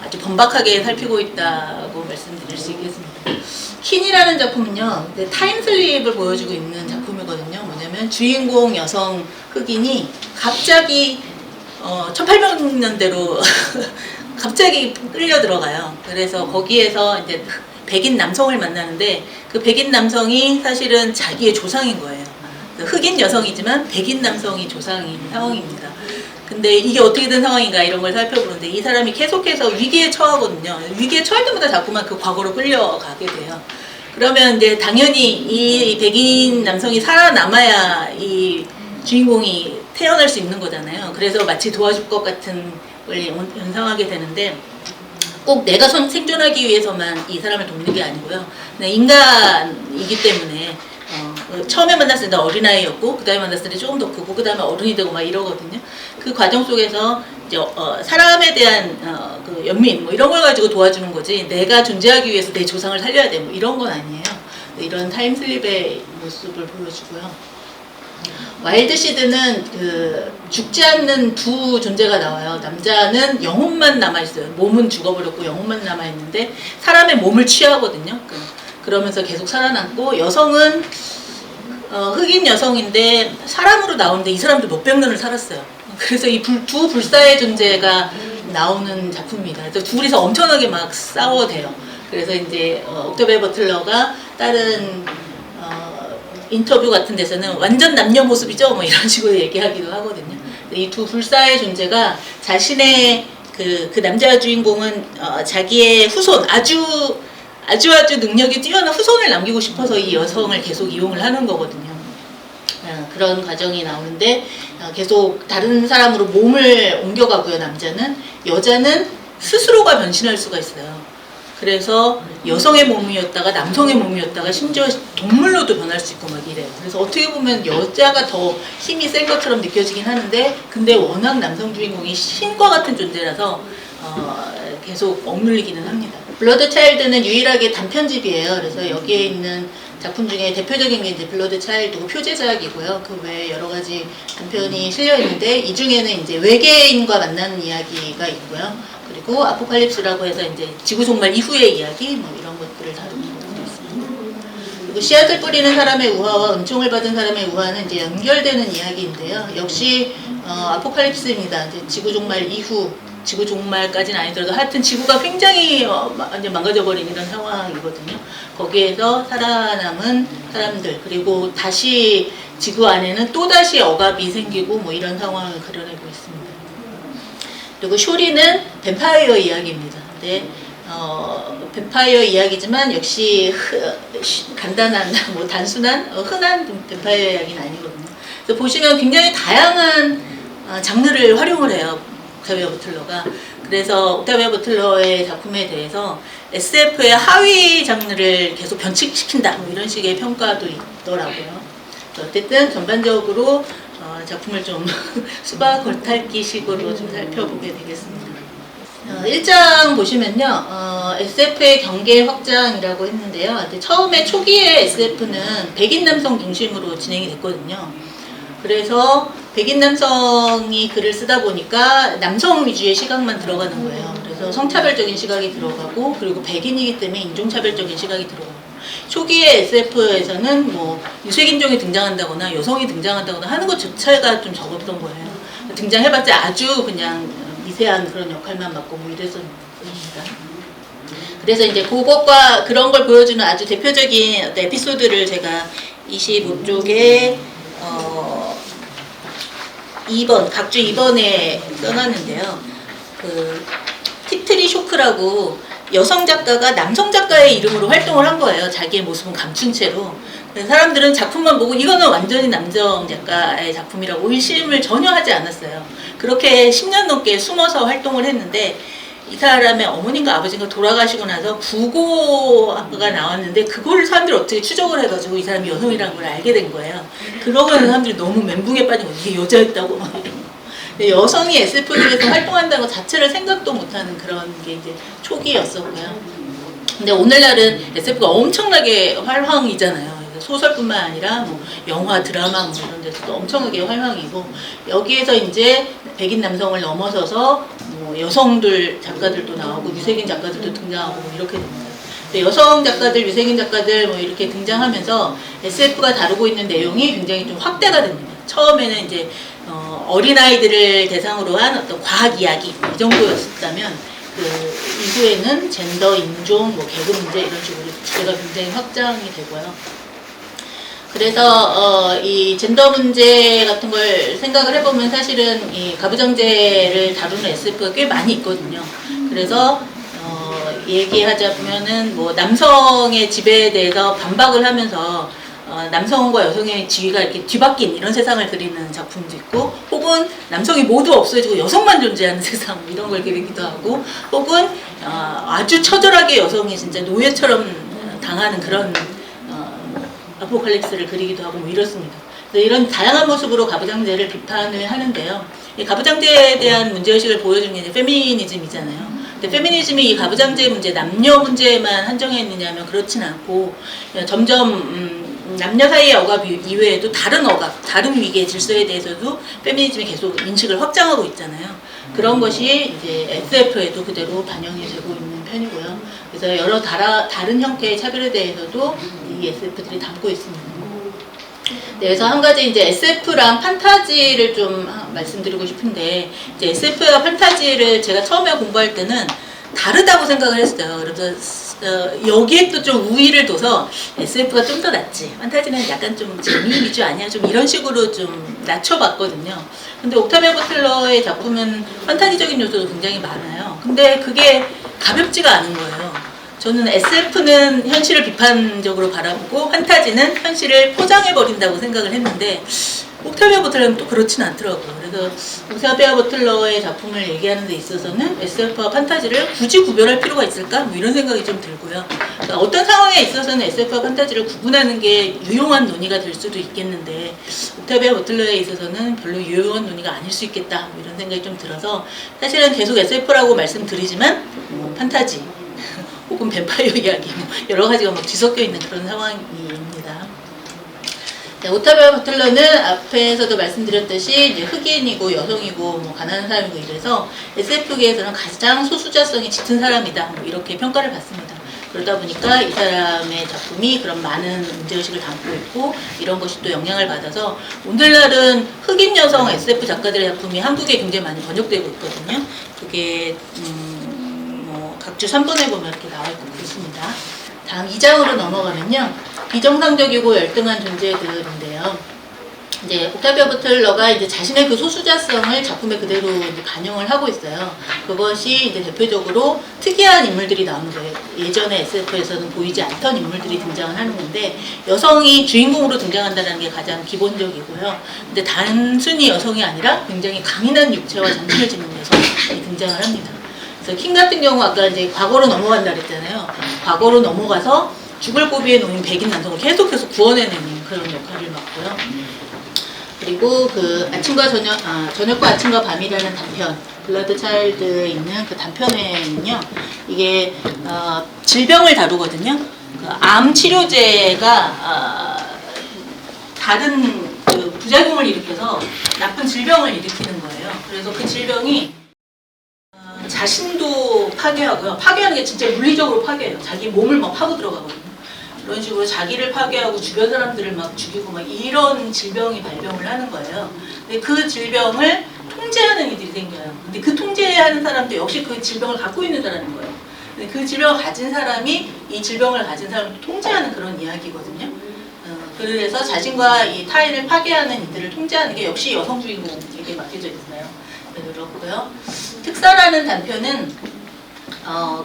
아주 번박하게 살피고 있다고 말씀드릴 수 있겠습니다. 킨이라는 작품은요, 타임슬립을 보여주고 있는 작품이거든요. 뭐냐면 주인공 여성 흑인이 갑자기 1800년대로 갑자기 끌려 들어가요. 그래서 거기에서 이제 백인 남성을 만나는데, 그 백인 남성이 사실은 자기의 조상인 거예요. 흑인 여성이지만 백인 남성이 조상인 상황입니다. 근데 이게 어떻게 된 상황인가, 이런 걸 살펴보는데, 이 사람이 계속해서 위기에 처하거든요. 위기에 처할 때마다 자꾸만 그 과거로 끌려가게 돼요. 그러면 이제 당연히 이 백인 남성이 살아남아야 이 주인공이 태어날 수 있는 거잖아요. 그래서 마치 도와줄 것 같은 걸 연상하게 되는데, 꼭 내가 생존하기 위해서만 이 사람을 돕는 게 아니고요. 그냥 인간이기 때문에 처음에 만났을 때 어린아이였고, 그 다음에 만났을 때 조금 더 크고, 그 다음에 어른이 되고 막 이러거든요. 그 과정 속에서 이제 사람에 대한 그 연민 뭐 이런 걸 가지고 도와주는 거지, 내가 존재하기 위해서 내 조상을 살려야 돼 뭐 이런 건 아니에요. 이런 타임슬립의 모습을 보여주고요. 와일드 시드는 그 죽지 않는 두 존재가 나와요. 남자는 영혼만 남아있어요. 몸은 죽어버렸고 영혼만 남아있는데 사람의 몸을 취하거든요. 그러면서 계속 살아남고, 여성은 흑인 여성인데 사람으로 나오는데 이 사람도 몇백 년을 살았어요. 그래서 이 두 불사의 존재가 나오는 작품입니다. 그래서 둘이서 엄청나게 막 싸워대요. 그래서 이제 옥타비아 버틀러가 다른 인터뷰 같은 데서는 완전 남녀 모습이죠, 뭐 이런 식으로 얘기하기도 하거든요. 이 두 불사의 존재가 자신의 그 남자 주인공은 자기의 후손, 아주 능력이 뛰어난 후손을 남기고 싶어서 이 여성을 계속 이용을 하는 거거든요. 그런 과정이 나오는데, 계속 다른 사람으로 몸을 옮겨가고요. 남자는, 여자는 스스로가 변신할 수가 있어요. 그래서 여성의 몸이었다가 남성의 몸이었다가 심지어 동물로도 변할 수 있고 막 이래요. 그래서 어떻게 보면 여자가 더 힘이 센 것처럼 느껴지긴 하는데, 근데 워낙 남성 주인공이 신과 같은 존재라서 계속 억눌리기는 합니다. 블러드 차일드는 유일하게 단편집이에요. 그래서 여기에 있는 작품 중에 대표적인 게 이제 블러드 차일드고 표제작이고요. 그 외에 여러 가지 단편이 실려 있는데, 이 중에는 이제 외계인과 만나는 이야기가 있고요. 그리고 아포칼립스라고 해서 이제 지구 종말 이후의 이야기 뭐 이런 것들을 다루는 것도 있습니다. 그리고 씨앗을 뿌리는 사람의 우화와 은총을 받은 사람의 우화는 이제 연결되는 이야기인데요. 역시 아포칼립스입니다. 이제 지구 종말 이후, 지구 종말까지는 아니더라도 하여튼 지구가 굉장히 완전 망가져버린 이런 상황이거든요. 거기에서 살아남은 사람들, 그리고 다시 지구 안에는 또다시 억압이 생기고 뭐 이런 상황을 그려내고 있습니다. 그리고 쇼리는 뱀파이어 이야기입니다. 근데 뱀파이어 이야기지만 역시 간단한, 뭐 단순한, 흔한 뱀파이어 이야기는 아니거든요. 그래서 보시면 굉장히 다양한 장르를 활용을 해요. 옥타비아 버틀러가. 그래서 옥타비아 버틀러의 작품에 대해서 SF의 하위 장르를 계속 변칙시킨다, 뭐 이런 식의 평가도 있더라고요. 어쨌든 전반적으로 작품을 좀 수박 겉핥기식으로 좀 살펴보게 되겠습니다. 1장 보시면요, SF의 경계 확장이라고 했는데요. 근데 처음에 초기에 SF는 백인 남성 중심으로 진행이 됐거든요. 그래서 백인 남성이 글을 쓰다 보니까 남성 위주의 시각만 들어가는 거예요. 그래서 성차별적인 시각이 들어가고, 그리고 백인이기 때문에 인종차별적인 시각이 들어가고, 초기에 SF에서는 뭐 유색인종이 등장한다거나 여성이 등장한다거나 하는 것조차가 좀 적었던 거예요. 등장해봤자 아주 그냥 미세한 그런 역할만 맡고 뭐 이랬었습니다. 그래서 이제 그것과 그런 걸 보여주는 아주 대표적인 어떤 에피소드를 제가 25쪽에 2번, 각주 2번에 써놨는데요. 그 티트리 쇼크라고 여성 작가가 남성 작가의 이름으로 활동을 한 거예요. 자기의 모습은 감춘 채로. 사람들은 작품만 보고 이거는 완전히 남성 작가의 작품이라고 의심을 전혀 하지 않았어요. 그렇게 10년 넘게 숨어서 활동을 했는데, 이 사람의 어머님과 아버지가 돌아가시고 나서 부고가 나왔는데, 그거를 사람들이 어떻게 추적을 해가지고 이 사람이 여성이라는 걸 알게 된 거예요. 그러고는 사람들이 너무 멘붕에 빠진 거예요. 이게 여자였다고 막 이런 거. 근데 여성이 SF에서 활동한다는 것 자체를 생각도 못하는 그런 게 이제 초기였었고요. 근데 오늘날은 SF가 엄청나게 활황이잖아요. 소설뿐만 아니라 뭐 영화, 드라마 뭐 이런 데서도 엄청나게 활황이고, 여기에서 이제 백인 남성을 넘어서서 뭐 여성들 작가들도 나오고 유색인 작가들도 등장하고 뭐 이렇게 됩니다. 근데 여성 작가들, 유색인 작가들 뭐 이렇게 등장하면서 SF가 다루고 있는 내용이 굉장히 좀 확대가 됩니다. 처음에는 이제 어린아이들을 대상으로 한 어떤 과학 이야기 이 정도였다면, 그 이후에는 젠더, 인종, 뭐 계급 문제 이런 식으로 주제가 굉장히 확장이 되고요. 그래서 이 젠더 문제 같은 걸 생각을 해보면 사실은 이 가부장제를 다루는 SF가 꽤 많이 있거든요. 그래서 얘기하자면은 뭐 남성의 지배에 대해서 반박을 하면서 남성과 여성의 지위가 이렇게 뒤바뀐 이런 세상을 그리는 작품도 있고, 혹은 남성이 모두 없어지고 여성만 존재하는 세상 이런 걸 그리기도 하고, 혹은 아주 처절하게 여성이 진짜 노예처럼 당하는 그런 아포칼립스를 그리기도 하고 뭐 이렇습니다. 그래서 이런 다양한 모습으로 가부장제를 비판을 하는데요. 이 가부장제에 대한 문제의식을 보여주는 게 이제 페미니즘이잖아요. 근데 페미니즘이 이 가부장제 문제, 남녀 문제에만 한정해 있느냐면 그렇진 않고, 점점 남녀 사이의 억압 이외에도 다른 억압, 다른 위계 질서에 대해서도 페미니즘이 계속 인식을 확장하고 있잖아요. 그런 것이 이제 SF에도 그대로 반영이 되고 있는 편이고요. 그래서 여러 다른 형태의 차별에 대해서도 이 SF들이 담고 있습니다. 네, 그래서 한 가지 이제 SF랑 판타지를 좀 말씀드리고 싶은데, 이제 SF와 판타지를 제가 처음에 공부할 때는 다르다고 생각을 했어요. 그래서 여기에 또 좀 우위를 둬서 SF가 좀 더 낫지, 판타지는 약간 좀 재미 위주 아니야, 좀 이런 식으로 좀 낮춰봤거든요. 근데 옥타비아 버틀러의 작품은 판타지적인 요소도 굉장히 많아요. 근데 그게 가볍지가 않은 거예요. 저는 SF는 현실을 비판적으로 바라보고 판타지는 현실을 포장해버린다고 생각을 했는데, 옥타비아 버틀러는 또 그렇진 않더라고요. 그래서 옥타비아 버틀러의 작품을 얘기하는 데 있어서는 SF와 판타지를 굳이 구별할 필요가 있을까? 뭐 이런 생각이 좀 들고요. 그러니까 어떤 상황에 있어서는 SF와 판타지를 구분하는 게 유용한 논의가 될 수도 있겠는데, 옥타비아 버틀러에 있어서는 별로 유용한 논의가 아닐 수 있겠다, 뭐 이런 생각이 좀 들어서 사실은 계속 SF라고 말씀드리지만 판타지 혹은 뱀파이어 이야기 뭐 여러 가지가 막 뒤섞여 있는 그런 상황입니다. 네, 옥타비아 버틀러는 앞에서도 말씀드렸듯이 이제 흑인이고 여성이고 뭐 가난한 사람이고 이래서 SF계에서는 가장 소수자성이 짙은 사람이다, 뭐 이렇게 평가를 받습니다. 그러다 보니까 이 사람의 작품이 그런 많은 문제의식을 담고 있고, 이런 것이 또 영향을 받아서 오늘날은 흑인 여성 SF 작가들의 작품이 한국에 굉장히 많이 번역되고 있거든요. 그게 뭐 각주 3번에 보면 이렇게 나와 있고 그렇습니다. 다음 2장으로 넘어가면요, 비정상적이고 열등한 존재들인데요. 이제 옥타비아 버틀러가 이제 자신의 그 소수자성을 작품에 그대로 이제 반영을 하고 있어요. 그것이 이제 대표적으로 특이한 인물들이 나오는 거예요. 예전에 SF에서는 보이지 않던 인물들이 등장을 하는 건데, 여성이 주인공으로 등장한다는 게 가장 기본적이고요. 근데 단순히 여성이 아니라 굉장히 강인한 육체와 정신을 지닌 여성이 등장을 합니다. 그래서 킹 같은 경우 아까 이제 과거로 넘어간다 그랬잖아요. 과거로 넘어가서 죽을 고비에 놓인 백인 남성을 계속해서 구원해내는 그런 역할을 맡고요. 그리고 그 저녁과 아침과 밤이라는 단편, 블러드 차일드에 있는 그 단편에는요, 이게 질병을 다루거든요. 그 암 치료제가 다른 그 부작용을 일으켜서 나쁜 질병을 일으키는 거예요. 그래서 그 질병이 자신도 파괴하고요. 파괴하는 게 진짜 물리적으로 파괴해요. 자기 몸을 막 파고 들어가거든요. 이런 식으로 자기를 파괴하고 주변 사람들을 막 죽이고 막 이런 질병이 발병을 하는 거예요. 근데 그 질병을 통제하는 이들이 생겨요. 근데 그 통제하는 사람도 역시 그 질병을 갖고 있는 사람인 거예요. 근데 그 질병을 가진 사람이 이 질병을 가진 사람을 통제하는 그런 이야기거든요. 그래서 자신과 이 타인을 파괴하는 이들을 통제하는 게 역시 여성 주인공에게 맡겨져 있어요. 그렇고요. 특사라는 단편은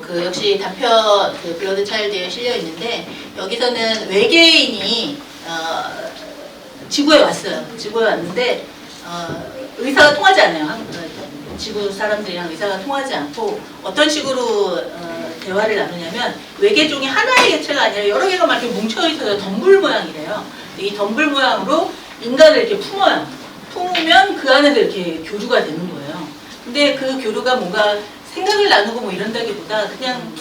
그 역시 단편 그 블러드 차일드에 실려 있는데, 여기서는 외계인이 지구에 왔어요. 지구에 왔는데 의사가 통하지 않아요. 지구 사람들이랑 의사가 통하지 않고 어떤 식으로 대화를 나누냐면, 외계종이 하나의 개체가 아니라 여러 개가 막 이렇게 뭉쳐 있어서 덤불 모양이래요. 이 덤불 모양으로 인간을 이렇게 품어요. 품으면 그 안에서 이렇게 교류가 되는 거예요. 근데 그 교류가 뭔가 생각을 나누고 뭐 이런다기보다 그냥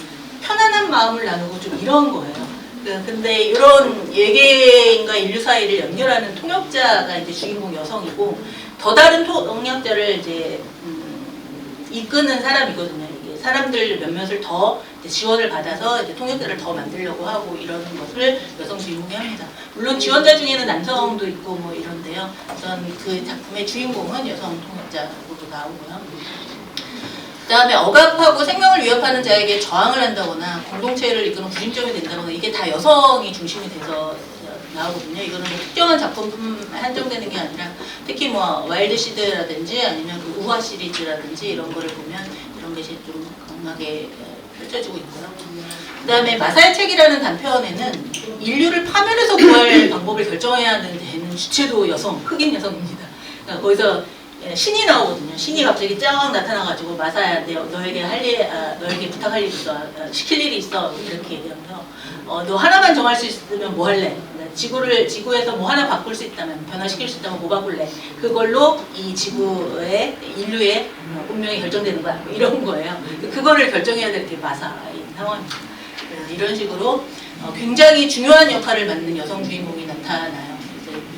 편안한 마음을 나누고 좀 이런 거예요. 근데 이런 외계인과 인류 사이를 연결하는 통역자가 이제 주인공 여성이고, 더 다른 통역자를 이제 이끄는 사람이거든요. 이게 사람들 몇몇을 더 이제 지원을 받아서 이제 통역자를 더 만들려고 하고 이러는 것을 여성 주인공이 합니다. 물론 지원자 중에는 남성도 있고 뭐 이런데요. 우선 그 작품의 주인공은 여성 통역자로 나오고요. 그 다음에 억압하고 생명을 위협하는 자에게 저항을 한다거나 공동체를 이끄는 구심점이 된다거나, 이게 다 여성이 중심이 돼서 나오거든요. 이거는 뭐 특정한 작품뿐 한정되는 게 아니라 특히 뭐 와일드 시드라든지 아니면 그 우화 시리즈라든지 이런 거를 보면 이런 것이 좀 강하게 펼쳐지고 있고요. 그 다음에 마사의 책이라는 단편에는 인류를 파멸해서 구할 방법을 결정해야 하는 데는 주체도 여성, 흑인 여성입니다. 그러니까 거기서 신이 나오거든요. 신이 갑자기 쫙 나타나가지고, 마사야, 너에게 너에게 부탁할 일이 있어, 시킬 일이 있어, 이렇게 얘기하면서 너 하나만 정할 수 있으면 뭐 할래? 지구에서 뭐 하나 바꿀 수 있다면, 변화시킬 수 있다면 뭐 바꿀래? 그걸로 이 지구의 인류의 운명이 결정되는 거야. 뭐 이런 거예요. 그거를 결정해야 될 게 마사인 상황입니다. 이런 식으로 굉장히 중요한 역할을 맡는 여성 주인공이 나타나요.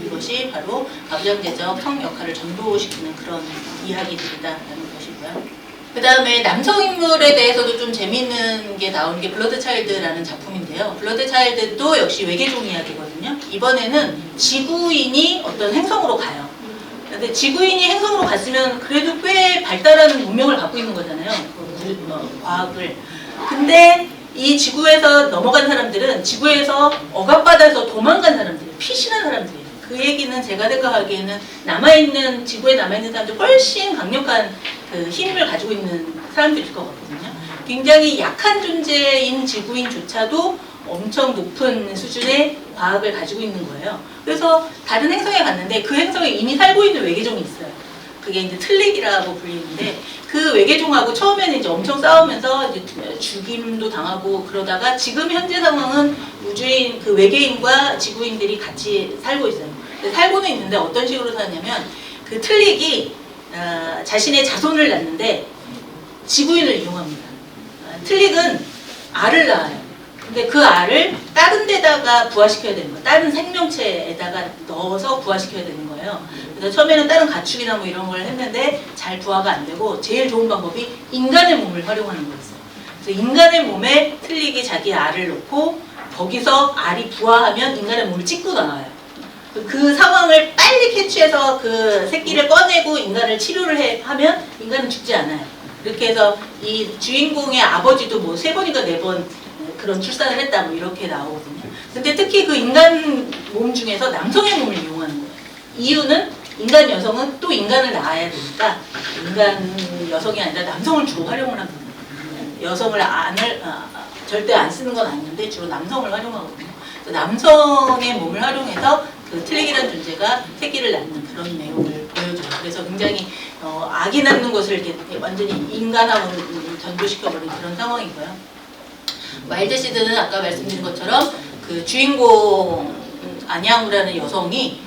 이것이 바로 가부장제적 성 역할을 전도시키는 그런 이야기들이다라는 것이고요. 그 다음에 남성 인물에 대해서도 좀 재미있는 게 나오는 게 블러드 차일드라는 작품인데요. 블러드 차일드도 역시 외계종 이야기거든요. 이번에는 지구인이 어떤 행성으로 가요. 근데 지구인이 행성으로 갔으면 그래도 꽤 발달한 문명을 갖고 있는 거잖아요. 과학을. 근데 이 지구에서 넘어간 사람들은 지구에서 억압받아서 도망간 사람들이에요. 피신한 사람들이에요. 그 얘기는 제가 생각하기에는 지구에 남아있는 사람들 훨씬 강력한 그 힘을 가지고 있는 사람들일 것 같거든요. 굉장히 약한 존재인 지구인조차도 엄청 높은 수준의 과학을 가지고 있는 거예요. 그래서 다른 행성에 갔는데 그 행성에 이미 살고 있는 외계종이 있어요. 그게 이제 틀릭이라고 불리는데, 그 외계종하고 처음에는 이제 엄청 싸우면서 이제 죽임도 당하고 그러다가 지금 현재 상황은 우주인, 그 외계인과 지구인들이 같이 살고 있어요. 살고는 있는데 어떤 식으로 사냐면, 그 틀릭이 자신의 자손을 낳는데 지구인을 이용합니다. 틀릭은 알을 낳아요. 근데 그 알을 다른 데다가 부화시켜야 되는 거예요. 다른 생명체에다가 넣어서 부화시켜야 되는 거예요. 그래서 처음에는 다른 가축이나 뭐 이런 걸 했는데 잘 부화가 안 되고, 제일 좋은 방법이 인간의 몸을 활용하는 거였어요. 그래서 인간의 몸에 틀릭이 자기 알을 넣고 거기서 알이 부화하면 인간의 몸을 찍고 나와요. 그 상황을 빨리 캐치해서 그 새끼를 꺼내고 인간을 치료를 하면 인간은 죽지 않아요. 이렇게 해서 이 주인공의 아버지도 뭐 3번인가 4번 그런 출산을 했다 뭐 이렇게 나오거든요. 근데 특히 그 인간 몸 중에서 남성의 몸을 이용하는 거예요. 이유는 인간 여성은 또 인간을 낳아야 되니까 인간 여성이 아니라 남성을 주로 활용을 합니다. 여성을 절대 안 쓰는 건 아닌데 주로 남성을 활용하거든요. 남성의 몸을 활용해서 그 틀릭이라는 존재가 새끼를 낳는 그런 내용을 보여줘요. 그래서 굉장히 아기 낳는 것을 이렇게 완전히 인간화로 전도시켜버린 그런 상황이고요. 와일드 시드는 아까 말씀드린 것처럼 그 주인공 안양우라는 여성이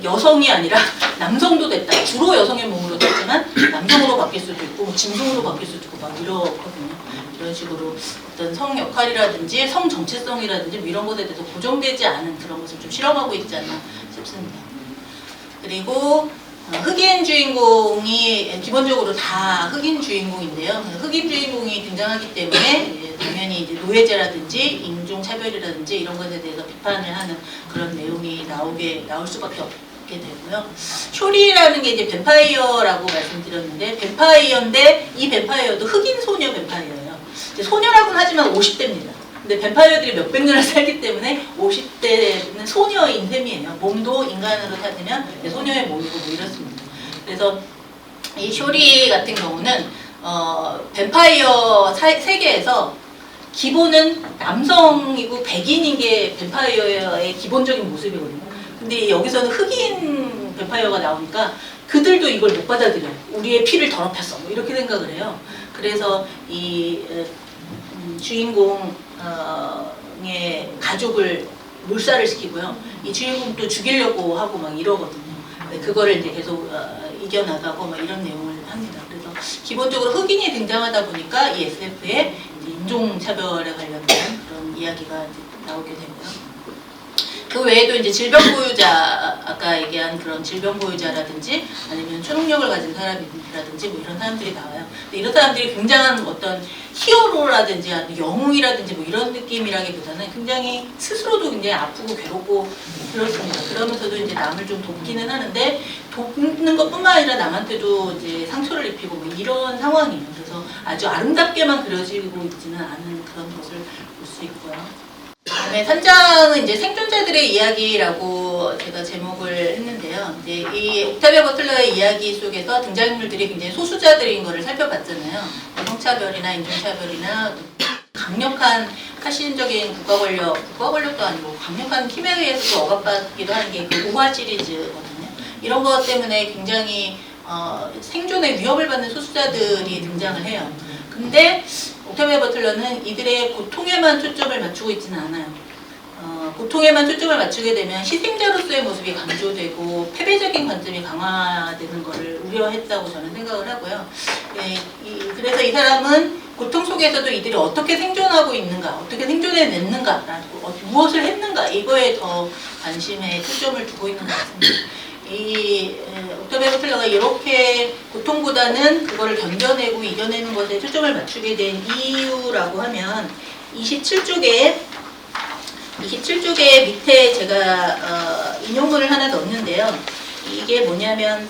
여성이 아니라 남성도 됐다. 주로 여성의 몸으로 됐지만 남성으로 바뀔 수도 있고 뭐 짐승으로 바뀔 수도 있고 막 이러거든요. 이런 식으로 어떤 성 역할이라든지 성 정체성이라든지 뭐 이런 것에 대해서 고정되지 않은 그런 것을 좀 실험하고 있지 않나 싶습니다. 그리고 흑인 주인공이 기본적으로 다 흑인 주인공인데요. 흑인 주인공이 등장하기 때문에 당연히 이제 노예제라든지 인종차별이라든지 이런 것에 대해서 비판을 하는 그런 내용이 나올 수밖에 없게 되고요. 쇼리라는 게 이제 뱀파이어라고 말씀드렸는데 뱀파이어인데 이 뱀파이어도 흑인 소녀 뱀파이어예요. 소녀라고는 하지만 50대입니다. 근데 뱀파이어들이 몇백 년을 살기 때문에 50대는 소녀인 셈이에요. 몸도 인간으로 따지면 소녀의 몸이고 뭐 이렇습니다. 그래서 이 쇼리 같은 경우는 뱀파이어 세계에서 기본은 남성이고 백인인 게 뱀파이어의 기본적인 모습이거든요. 근데 여기서는 흑인 뱀파이어가 나오니까 그들도 이걸 못 받아들여요. 우리의 피를 더럽혔어. 뭐 이렇게 생각을 해요. 그래서 이 주인공의 가족을 몰살을 시키고요. 이 주인공도 죽이려고 하고 막 이러거든요. 그거를 이제 계속 이겨나가고 막 이런 내용을 합니다. 그래서 기본적으로 흑인이 등장하다 보니까 이 SF에 인종차별에 관련된 그런 이야기가 이제 나오게 되고요. 그 외에도 이제 질병보유자, 아까 얘기한 그런 질병보유자라든지 아니면 초능력을 가진 사람이라든지 뭐 이런 사람들이 나와요. 근데 이런 사람들이 굉장한 어떤 히어로라든지 아니면 영웅이라든지 뭐 이런 느낌이라기보다는 굉장히 스스로도 굉장히 아프고 괴롭고 그렇습니다. 그러면서도 이제 남을 좀 돕기는 하는데 돕는 것뿐만 아니라 남한테도 이제 상처를 입히고 뭐 이런 상황이에요. 그래서 아주 아름답게만 그려지고 있지는 않은 그런 것을 볼 수 있고요. 다음에 3장은 이제 생존자들의 이야기라고 제가 제목을 했는데요. 이제 이 옥타비아 버틀러의 이야기 속에서 등장인물들이 굉장히 소수자들인 거를 살펴봤잖아요. 성차별이나 인종차별이나 강력한 파시즘적인 국가 권력도 아니고 강력한 힘에 의해서도 억압받기도 하는 게 그 우화 시리즈거든요. 이런 것 때문에 굉장히 생존에 위협을 받는 소수자들이 등장을 해요. 근데 옥타비아 버틀러는 이들의 고통에만 초점을 맞추고 있지는 않아요. 고통에만 초점을 맞추게 되면 희생자로서의 모습이 강조되고 패배적인 관점이 강화되는 것을 우려했다고 저는 생각을 하고요. 그래서 이 사람은 고통 속에서도 이들이 어떻게 생존하고 있는가, 어떻게 생존해냈는가, 무엇을 했는가 이거에 더 관심에 초점을 두고 있는 것 같습니다. 이 옥타비아 버틀러가 이렇게 고통보다는 그거를 견뎌내고 이겨내는 것에 초점을 맞추게 된 이유라고 하면 27쪽에 밑에 제가 인용문을 하나 넣었는데요. 이게 뭐냐면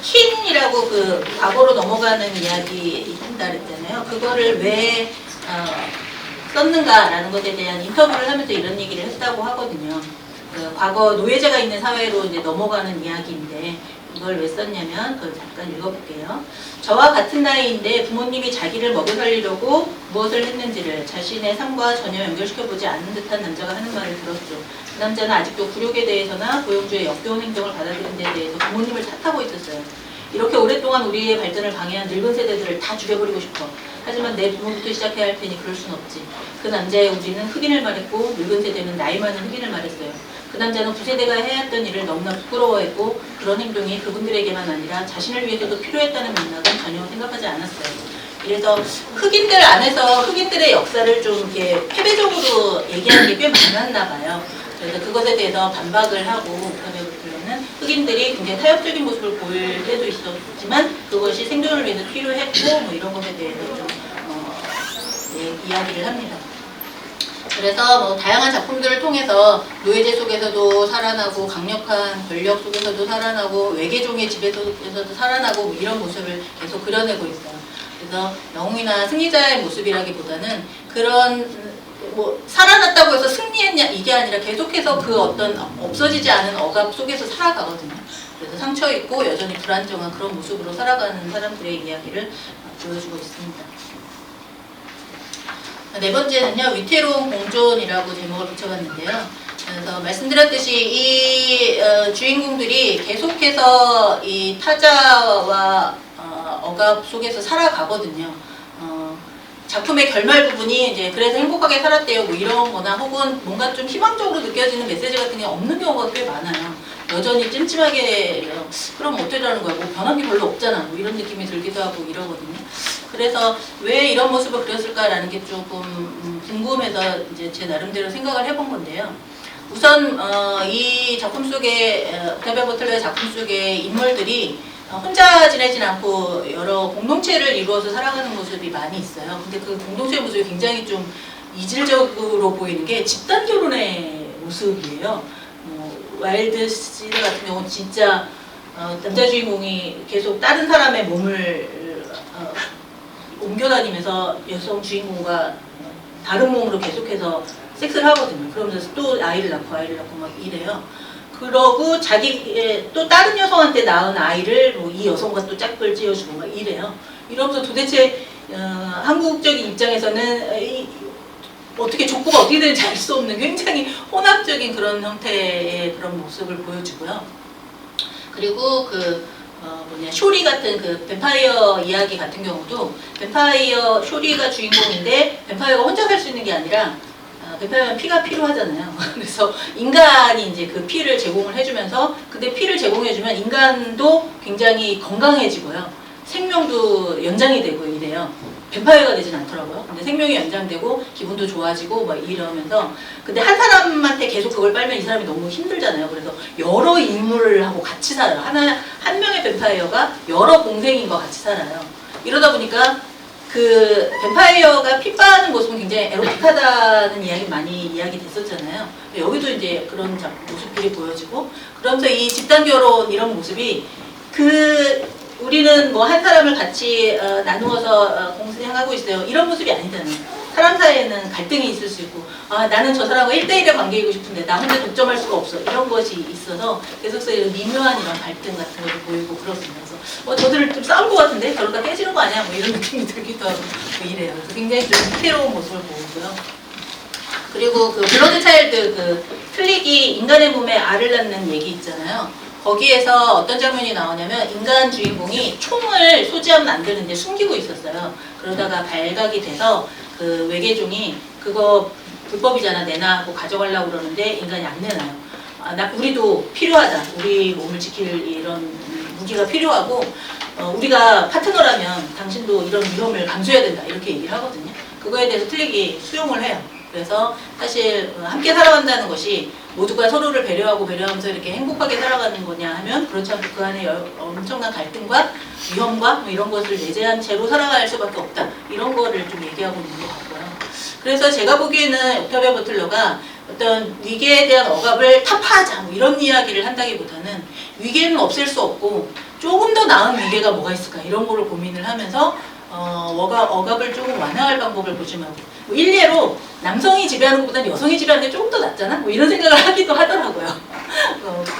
킨이라고 그 과거로 넘어가는 이야기 한다 그랬잖아요. 그거를 왜 썼는가라는 것에 대한 인터뷰를 하면서 이런 얘기를 했다고 하거든요. 과거 노예제가 있는 사회로 이제 넘어가는 이야기인데 이걸 왜 썼냐면 그걸 잠깐 읽어볼게요. 저와 같은 나이인데 부모님이 자기를 먹여 살리려고 무엇을 했는지를 자신의 삶과 전혀 연결시켜보지 않는 듯한 남자가 하는 말을 들었죠. 그 남자는 아직도 굴욕에 대해서나 고용주의 역겨운 행동을 받아들인 데 대해서 부모님을 탓하고 있었어요. 이렇게 오랫동안 우리의 발전을 방해한 늙은 세대들을 다 죽여버리고 싶어. 하지만 내 부모부터 시작해야 할 테니 그럴 순 없지. 그 남자의 우리는 흑인을 말했고 늙은 세대는 나이 많은 흑인을 말했어요. 그 남자는 구세대가 해야 했던 일을 너무나 부끄러워했고 그런 행동이 그분들에게만 아니라 자신을 위해서도 필요했다는 맥락은 전혀 생각하지 않았어요. 그래서 흑인들 안에서 흑인들의 역사를 좀 이렇게 패배적으로 얘기하는 게 꽤 많았나 봐요. 그래서 그것에 대해서 반박을 하고 옥타비아는 흑인들이 굉장히 타협적인 모습을 보일 때도 있었지만 그것이 생존을 위해서 필요했고 뭐 이런 것에 대해서 좀 이야기를 합니다. 그래서 뭐 다양한 작품들을 통해서 노예제 속에서도 살아나고 강력한 권력 속에서도 살아나고 외계종의 지배 속에서도 살아나고 뭐 이런 모습을 계속 그려내고 있어요. 그래서 영웅이나 승리자의 모습이라기보다는 그런 뭐 살아났다고 해서 승리했냐 이게 아니라 계속해서 그 어떤 없어지지 않은 억압 속에서 살아가거든요. 그래서 상처 있고 여전히 불안정한 그런 모습으로 살아가는 사람들의 이야기를 보여주고 있습니다. 네 번째는요, 위태로운 공존이라고 제목을 붙여봤는데요. 그래서 말씀드렸듯이 이 주인공들이 계속해서 이 타자와 억압 속에서 살아가거든요. 작품의 결말 부분이 이제 그래서 행복하게 살았대요 뭐 이런 거나 혹은 뭔가 좀 희망적으로 느껴지는 메시지 같은 게 없는 경우가 꽤 많아요. 여전히 찜찜하게 그럼 어쩌라는 거야? 뭐 변한 게 별로 없잖아. 뭐 이런 느낌이 들기도 하고 이러거든요. 그래서 왜 이런 모습을 그렸을까라는 게 조금 궁금해서 이제 제 나름대로 생각을 해본 건데요. 우선 이 작품 속에 옥타비아 버틀러의 작품 속의 인물들이 혼자 지내진 않고 여러 공동체를 이루어서 살아가는 모습이 많이 있어요. 근데 그 공동체 모습이 굉장히 좀 이질적으로 보이는 게 집단 결혼의 모습이에요. 와일드 시드 같은 경우는 진짜 남자 주인공이 계속 다른 사람의 몸을 옮겨다니면서 여성 주인공과 다른 몸으로 계속해서 섹스를 하거든요. 그러면서 또 아이를 낳고 막 이래요. 그러고 자기 또 다른 여성한테 낳은 아이를 뭐 이 여성과 또 짝을 지어주고 막 이래요. 이러면서 도대체 한국적인 입장에서는 어떻게 족보가 어떻게 되는지 알 수 없는 굉장히 혼합적인 그런 형태의 그런 모습을 보여주고요. 그리고 쇼리 같은 그 뱀파이어 이야기 같은 경우도 쇼리가 주인공인데 뱀파이어가 혼자 살 수 있는 게 아니라 뱀파이어는 피가 필요하잖아요. 그래서 인간이 이제 그 피를 제공을 해주면서 근데 피를 제공해주면 인간도 굉장히 건강해지고요. 생명도 연장이 되고 이래요. 뱀파이어가 되진 않더라고요. 근데 생명이 연장되고 기분도 좋아지고 막 이러면서 근데 한 사람한테 계속 그걸 빨면 이 사람이 너무 힘들잖아요. 그래서 여러 인물하고 같이 살아요. 한 명의 뱀파이어가 여러 공생인과 같이 살아요. 이러다 보니까 그 뱀파이어가 피 빠는 모습은 굉장히 에로틱하다는 이야기 많이 이야기 됐었잖아요. 여기도 이제 그런 모습들이 보여지고 그러면서 이 집단 결혼 이런 모습이 우리는 뭐 한 사람을 같이 나누어서 공생하고 있어요. 이런 모습이 아니잖아요. 사람 사이에는 갈등이 있을 수 있고 나는 저 사람과 1대1의 관계이고 싶은데 나 혼자 독점할 수가 없어. 이런 것이 있어서 계속해서 이런 미묘한 이런 갈등 같은 것도 보이고 그렇습니다. 그래서 저들을 좀 싸울 것 같은데 저러다 깨지는 거 아니야? 뭐 이런 느낌이 들기도 하고 뭐 이래요. 그래서 굉장히 좀 희태로운 모습을 보고요. 그리고 그 블러드 차일드 그 플릭이 인간의 몸에 알을 낳는 얘기 있잖아요. 거기에서 어떤 장면이 나오냐면 인간 주인공이 총을 소지하면 안 되는데 숨기고 있었어요. 그러다가 발각이 돼서 그 외계종이 그거 불법이잖아 내놔 하고 가져가려고 그러는데 인간이 안 내놔요. 우리도 필요하다. 우리 몸을 지킬 이런 무기가 필요하고 우리가 파트너라면 당신도 이런 위험을 감수해야 된다. 이렇게 얘기를 하거든요. 그거에 대해서 플릭이 수용을 해요. 그래서 사실 함께 살아간다는 것이 모두가 서로를 배려하면서 이렇게 행복하게 살아가는 거냐 하면 그렇지 않고 그 안에 엄청난 갈등과 위험과 뭐 이런 것을 내재한 채로 살아갈 수밖에 없다. 이런 거를 좀 얘기하고 있는 것 같고요. 그래서 제가 보기에는 옥타비아 버틀러가 어떤 위계에 대한 억압을 타파하자 뭐 이런 이야기를 한다기보다는 위계는 없앨 수 없고 조금 더 나은 위계가 뭐가 있을까 이런 거를 고민을 하면서 억압을 조금 완화할 방법을 고심하고 뭐 일례로 남성이 지배하는 것보다는 여성이 지배하는 게 조금 더 낫잖아? 뭐 이런 생각을 하기도 하더라고요.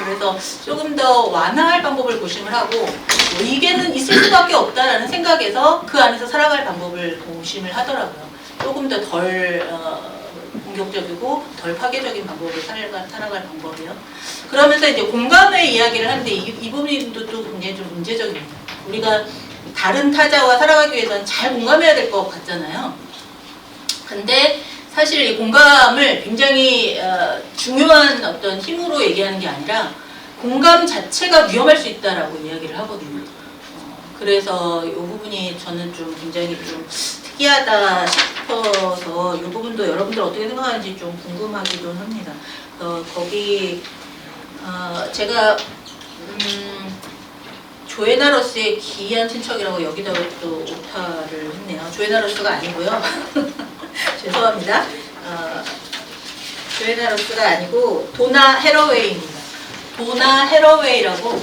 그래서 조금 더 완화할 방법을 고심을 하고 위계는 있을 수밖에 없다라는 생각에서 그 안에서 살아갈 방법을 고심을 하더라고요. 조금 더 덜 공격적이고 덜 파괴적인 방법을 살아갈 방법이요. 그러면서 이제 공감의 이야기를 하는데 이 부분도 또 굉장히 좀 문제적입니다. 우리가 다른 타자와 살아가기 위해서는 잘 공감해야 될 것 같잖아요. 근데 사실 이 공감을 굉장히 중요한 어떤 힘으로 얘기하는 게 아니라 공감 자체가 위험할 수 있다라고 이야기를 하거든요. 그래서 이 부분이 저는 좀 굉장히 좀 특이하다 싶어서 이 부분도 여러분들 어떻게 생각하는지 좀 궁금하기도 합니다. 거기 제가 조에나 러스의 기이한 친척이라고 여기다가 또 오타를 했네요. 조에나 러스가 아니고요. 죄송합니다. 조에나 러스가 아니고 도나 해러웨이입니다. 도나 해러웨이라고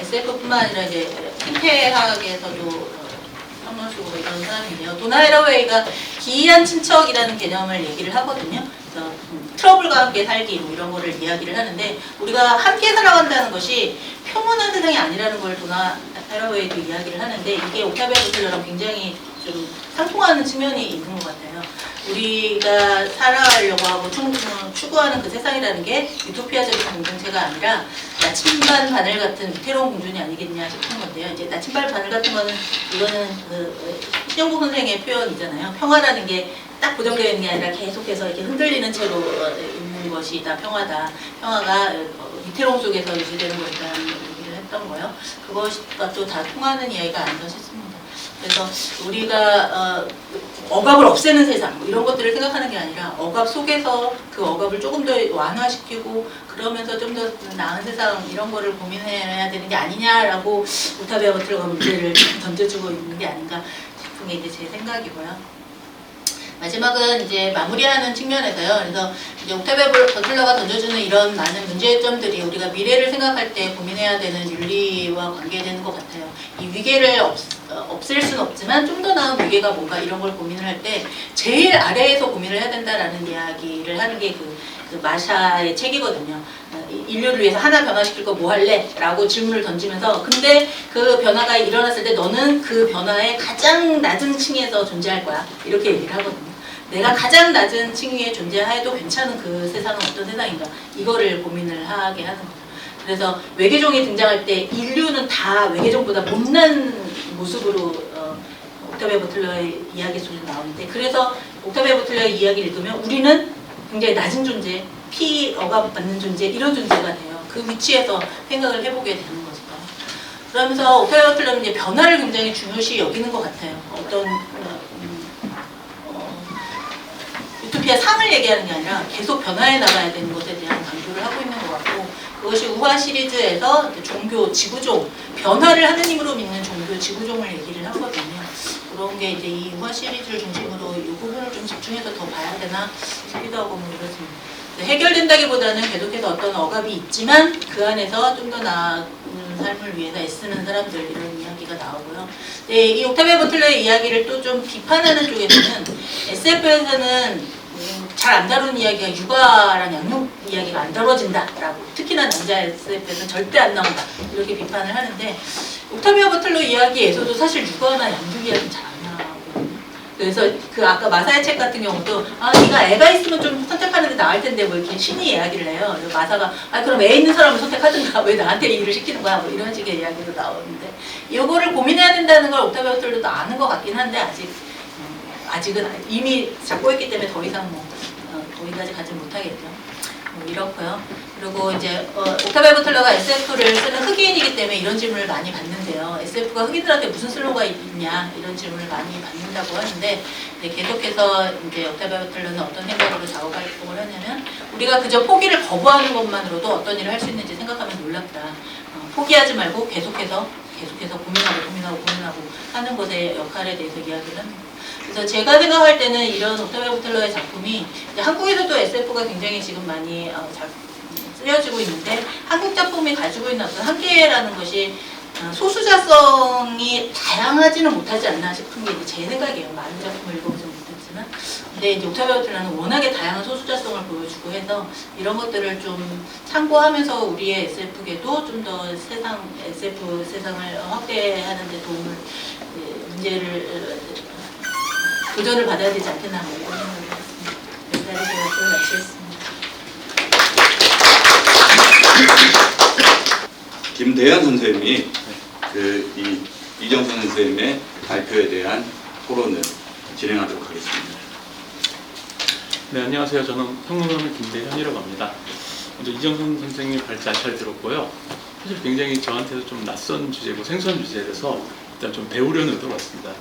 SF뿐만 아니라 이제 생태학에서도 평론 쓰고 이런 사람이에요. 도나 해러웨이가 기이한 친척이라는 개념을 얘기를 하거든요. 그래서 트러블과 함께 살기 이런 거를 이야기를 하는데 우리가 함께 살아간다는 것이 평온한 세상이 아니라는 걸 도나 해러웨이도 이야기를 하는데 이게 옥타비아 버틀러랑 굉장히 좀 상통하는 측면이 있는 것 같아요. 우리가 살아가려고 하고 추구하는 그 세상이라는 게 유토피아적인 공동체가 아니라 나침반 바늘 같은 위태로운 공존이 아니겠냐 싶은 건데요. 이제 나침반 바늘 같은 거는 이거는 신영복 선생의 표현이잖아요. 평화라는 게 딱 고정되어 있는 게 아니라 계속해서 이렇게 흔들리는 채로 있는 것이 다 평화다. 평화가 위태로움 속에서 유지되는 것이라는 얘기를 했던 거예요. 그것과 또 다 통하는 이야기가 아닌가 싶습니다. 그래서 우리가 억압을 없애는 세상 뭐 이런 것들을 생각하는 게 아니라 억압 속에서 그 억압을 조금 더 완화시키고 그러면서 좀 더 나은 세상 이런 거를 고민해야 되는 게 아니냐라고 오타베아 버틀러가 문제를 던져주고 있는 게 아닌가 싶은 게 이제 제 생각이고요. 마지막은 이제 마무리하는 측면에서요. 그래서 이제 오타베아 버틀러가 던져주는 이런 많은 문제점들이 우리가 미래를 생각할 때 고민해야 되는 윤리와 관계되는 것 같아요. 이 위계를 없앨 수는 없지만 좀 더 나은 위계가 뭔가 이런 걸 고민을 할 때 제일 아래에서 고민을 해야 된다라는 이야기를 하는 게 그 마샤의 책이거든요. 인류를 위해서 하나 변화시킬 거 뭐 할래? 라고 질문을 던지면서 근데 그 변화가 일어났을 때 너는 그 변화의 가장 낮은 층에서 존재할 거야. 이렇게 얘기를 하거든요. 내가 가장 낮은 층 위에 존재해도 괜찮은 그 세상은 어떤 세상인가 이거를 고민을 하게 하는 거죠. 그래서 외계종이 등장할 때 인류는 다 외계종보다 못난 모습으로 옥타비아 버틀러의 이야기 속에 나오는데 그래서 옥타비아 버틀러의 이야기를 읽으면 우리는 굉장히 낮은 존재, 피 억압받는 존재 이런 존재가 돼요. 그 위치에서 생각을 해보게 되는 거죠. 그러면서 옥타비아 버틀러는 이제 변화를 굉장히 중요시 여기는 것 같아요. 어떤 유토피아 상을 얘기하는 게 아니라 계속 변화해 나가야 되는 것에 대한 강조를 하고 있는 것 같고 그것이 우화 시리즈에서 종교, 지구종, 변화를 하느님으로 믿는 종교, 지구종을 얘기를 하거든요. 그런 게 이제 이 우화 시리즈를 중심으로 이 부분을 좀 집중해서 더 봐야 되나 싶기도 하고 뭐 이렇습니다. 해결된다기보다는 계속해서 어떤 억압이 있지만 그 안에서 좀 더 나은 삶을 위해서 애쓰는 사람들 이런 이야기가 나오고요. 네, 이 옥타비아 버틀러의 이야기를 또 좀 비판하는 쪽에서는 SF에서는 잘 안 다루는 이야기가 육아랑 양육 이야기가 안 다뤄진다라고 특히나 남자 SF에서는 절대 안 나온다 이렇게 비판을 하는데 옥타비아 버틀러 이야기에서도 사실 육아나 양육 이야기는 잘 안 나오거든요. 그래서 그 아까 마사의 책 같은 경우도 네가 애가 있으면 좀 선택하는 게 나을 텐데 뭐 이렇게 신이 이야기를 해요. 그래서 마사가 그럼 애 있는 사람을 선택하든가 왜 나한테 일을 시키는 거야 뭐 이런 식의 이야기도 나오는데 이거를 고민해야 된다는 걸 옥타비아 버틀러도 아는 것 같긴 한데 아직은 이미 잡고 있기 때문에 더 이상 거기까지 가지 못하겠죠. 이렇고요. 그리고 이제 옥타비아 버틀러가 SF를 쓰는 흑인이기 때문에 이런 질문을 많이 받는데요. SF가 흑인들한테 무슨 슬로가 있냐 이런 질문을 많이 받는다고 하는데 계속해서 이제 옥타비아 버틀러는 어떤 생각으로 좌우 활동을 하냐면 우리가 그저 포기를 거부하는 것만으로도 어떤 일을 할 수 있는지 생각하면 놀랍다. 포기하지 말고 계속해서 고민하고 하는 것의 역할에 대해서 이야기를 합니다. 그래서 제가 생각할 때는 이런 옥타비아 버틀러의 작품이 이제 한국에서도 SF가 굉장히 지금 많이 잘 쓰여지고 있는데 한국 작품이 가지고 있는 어떤 한계라는 것이 소수자성이 다양하지는 못하지 않나 싶은 게 이제 제 생각이에요. 많은 작품을 읽어보지 못했지만 근데 이제 옥타비아 버틀러는 워낙에 다양한 소수자성을 보여주고 해서 이런 것들을 좀 참고하면서 우리의 SF계도 좀 더 SF 세상을 확대하는 데 도움을 문제를 도전을 받아야 되지 않겠나 이런 생각을 했습니다. 여기까지 제가 또 마치겠습니다. 김대현 선생님이 이정선 선생님의 발표에 대한 토론을 진행하도록 하겠습니다. 네, 안녕하세요. 저는 평론가는 김대현이라고 합니다. 먼저 이정선 선생님 발제 잘 들었고요. 사실 굉장히 저한테도 좀 낯선 주제고 생소한 주제라서 일단 좀 배우려는 의도로 왔습니다.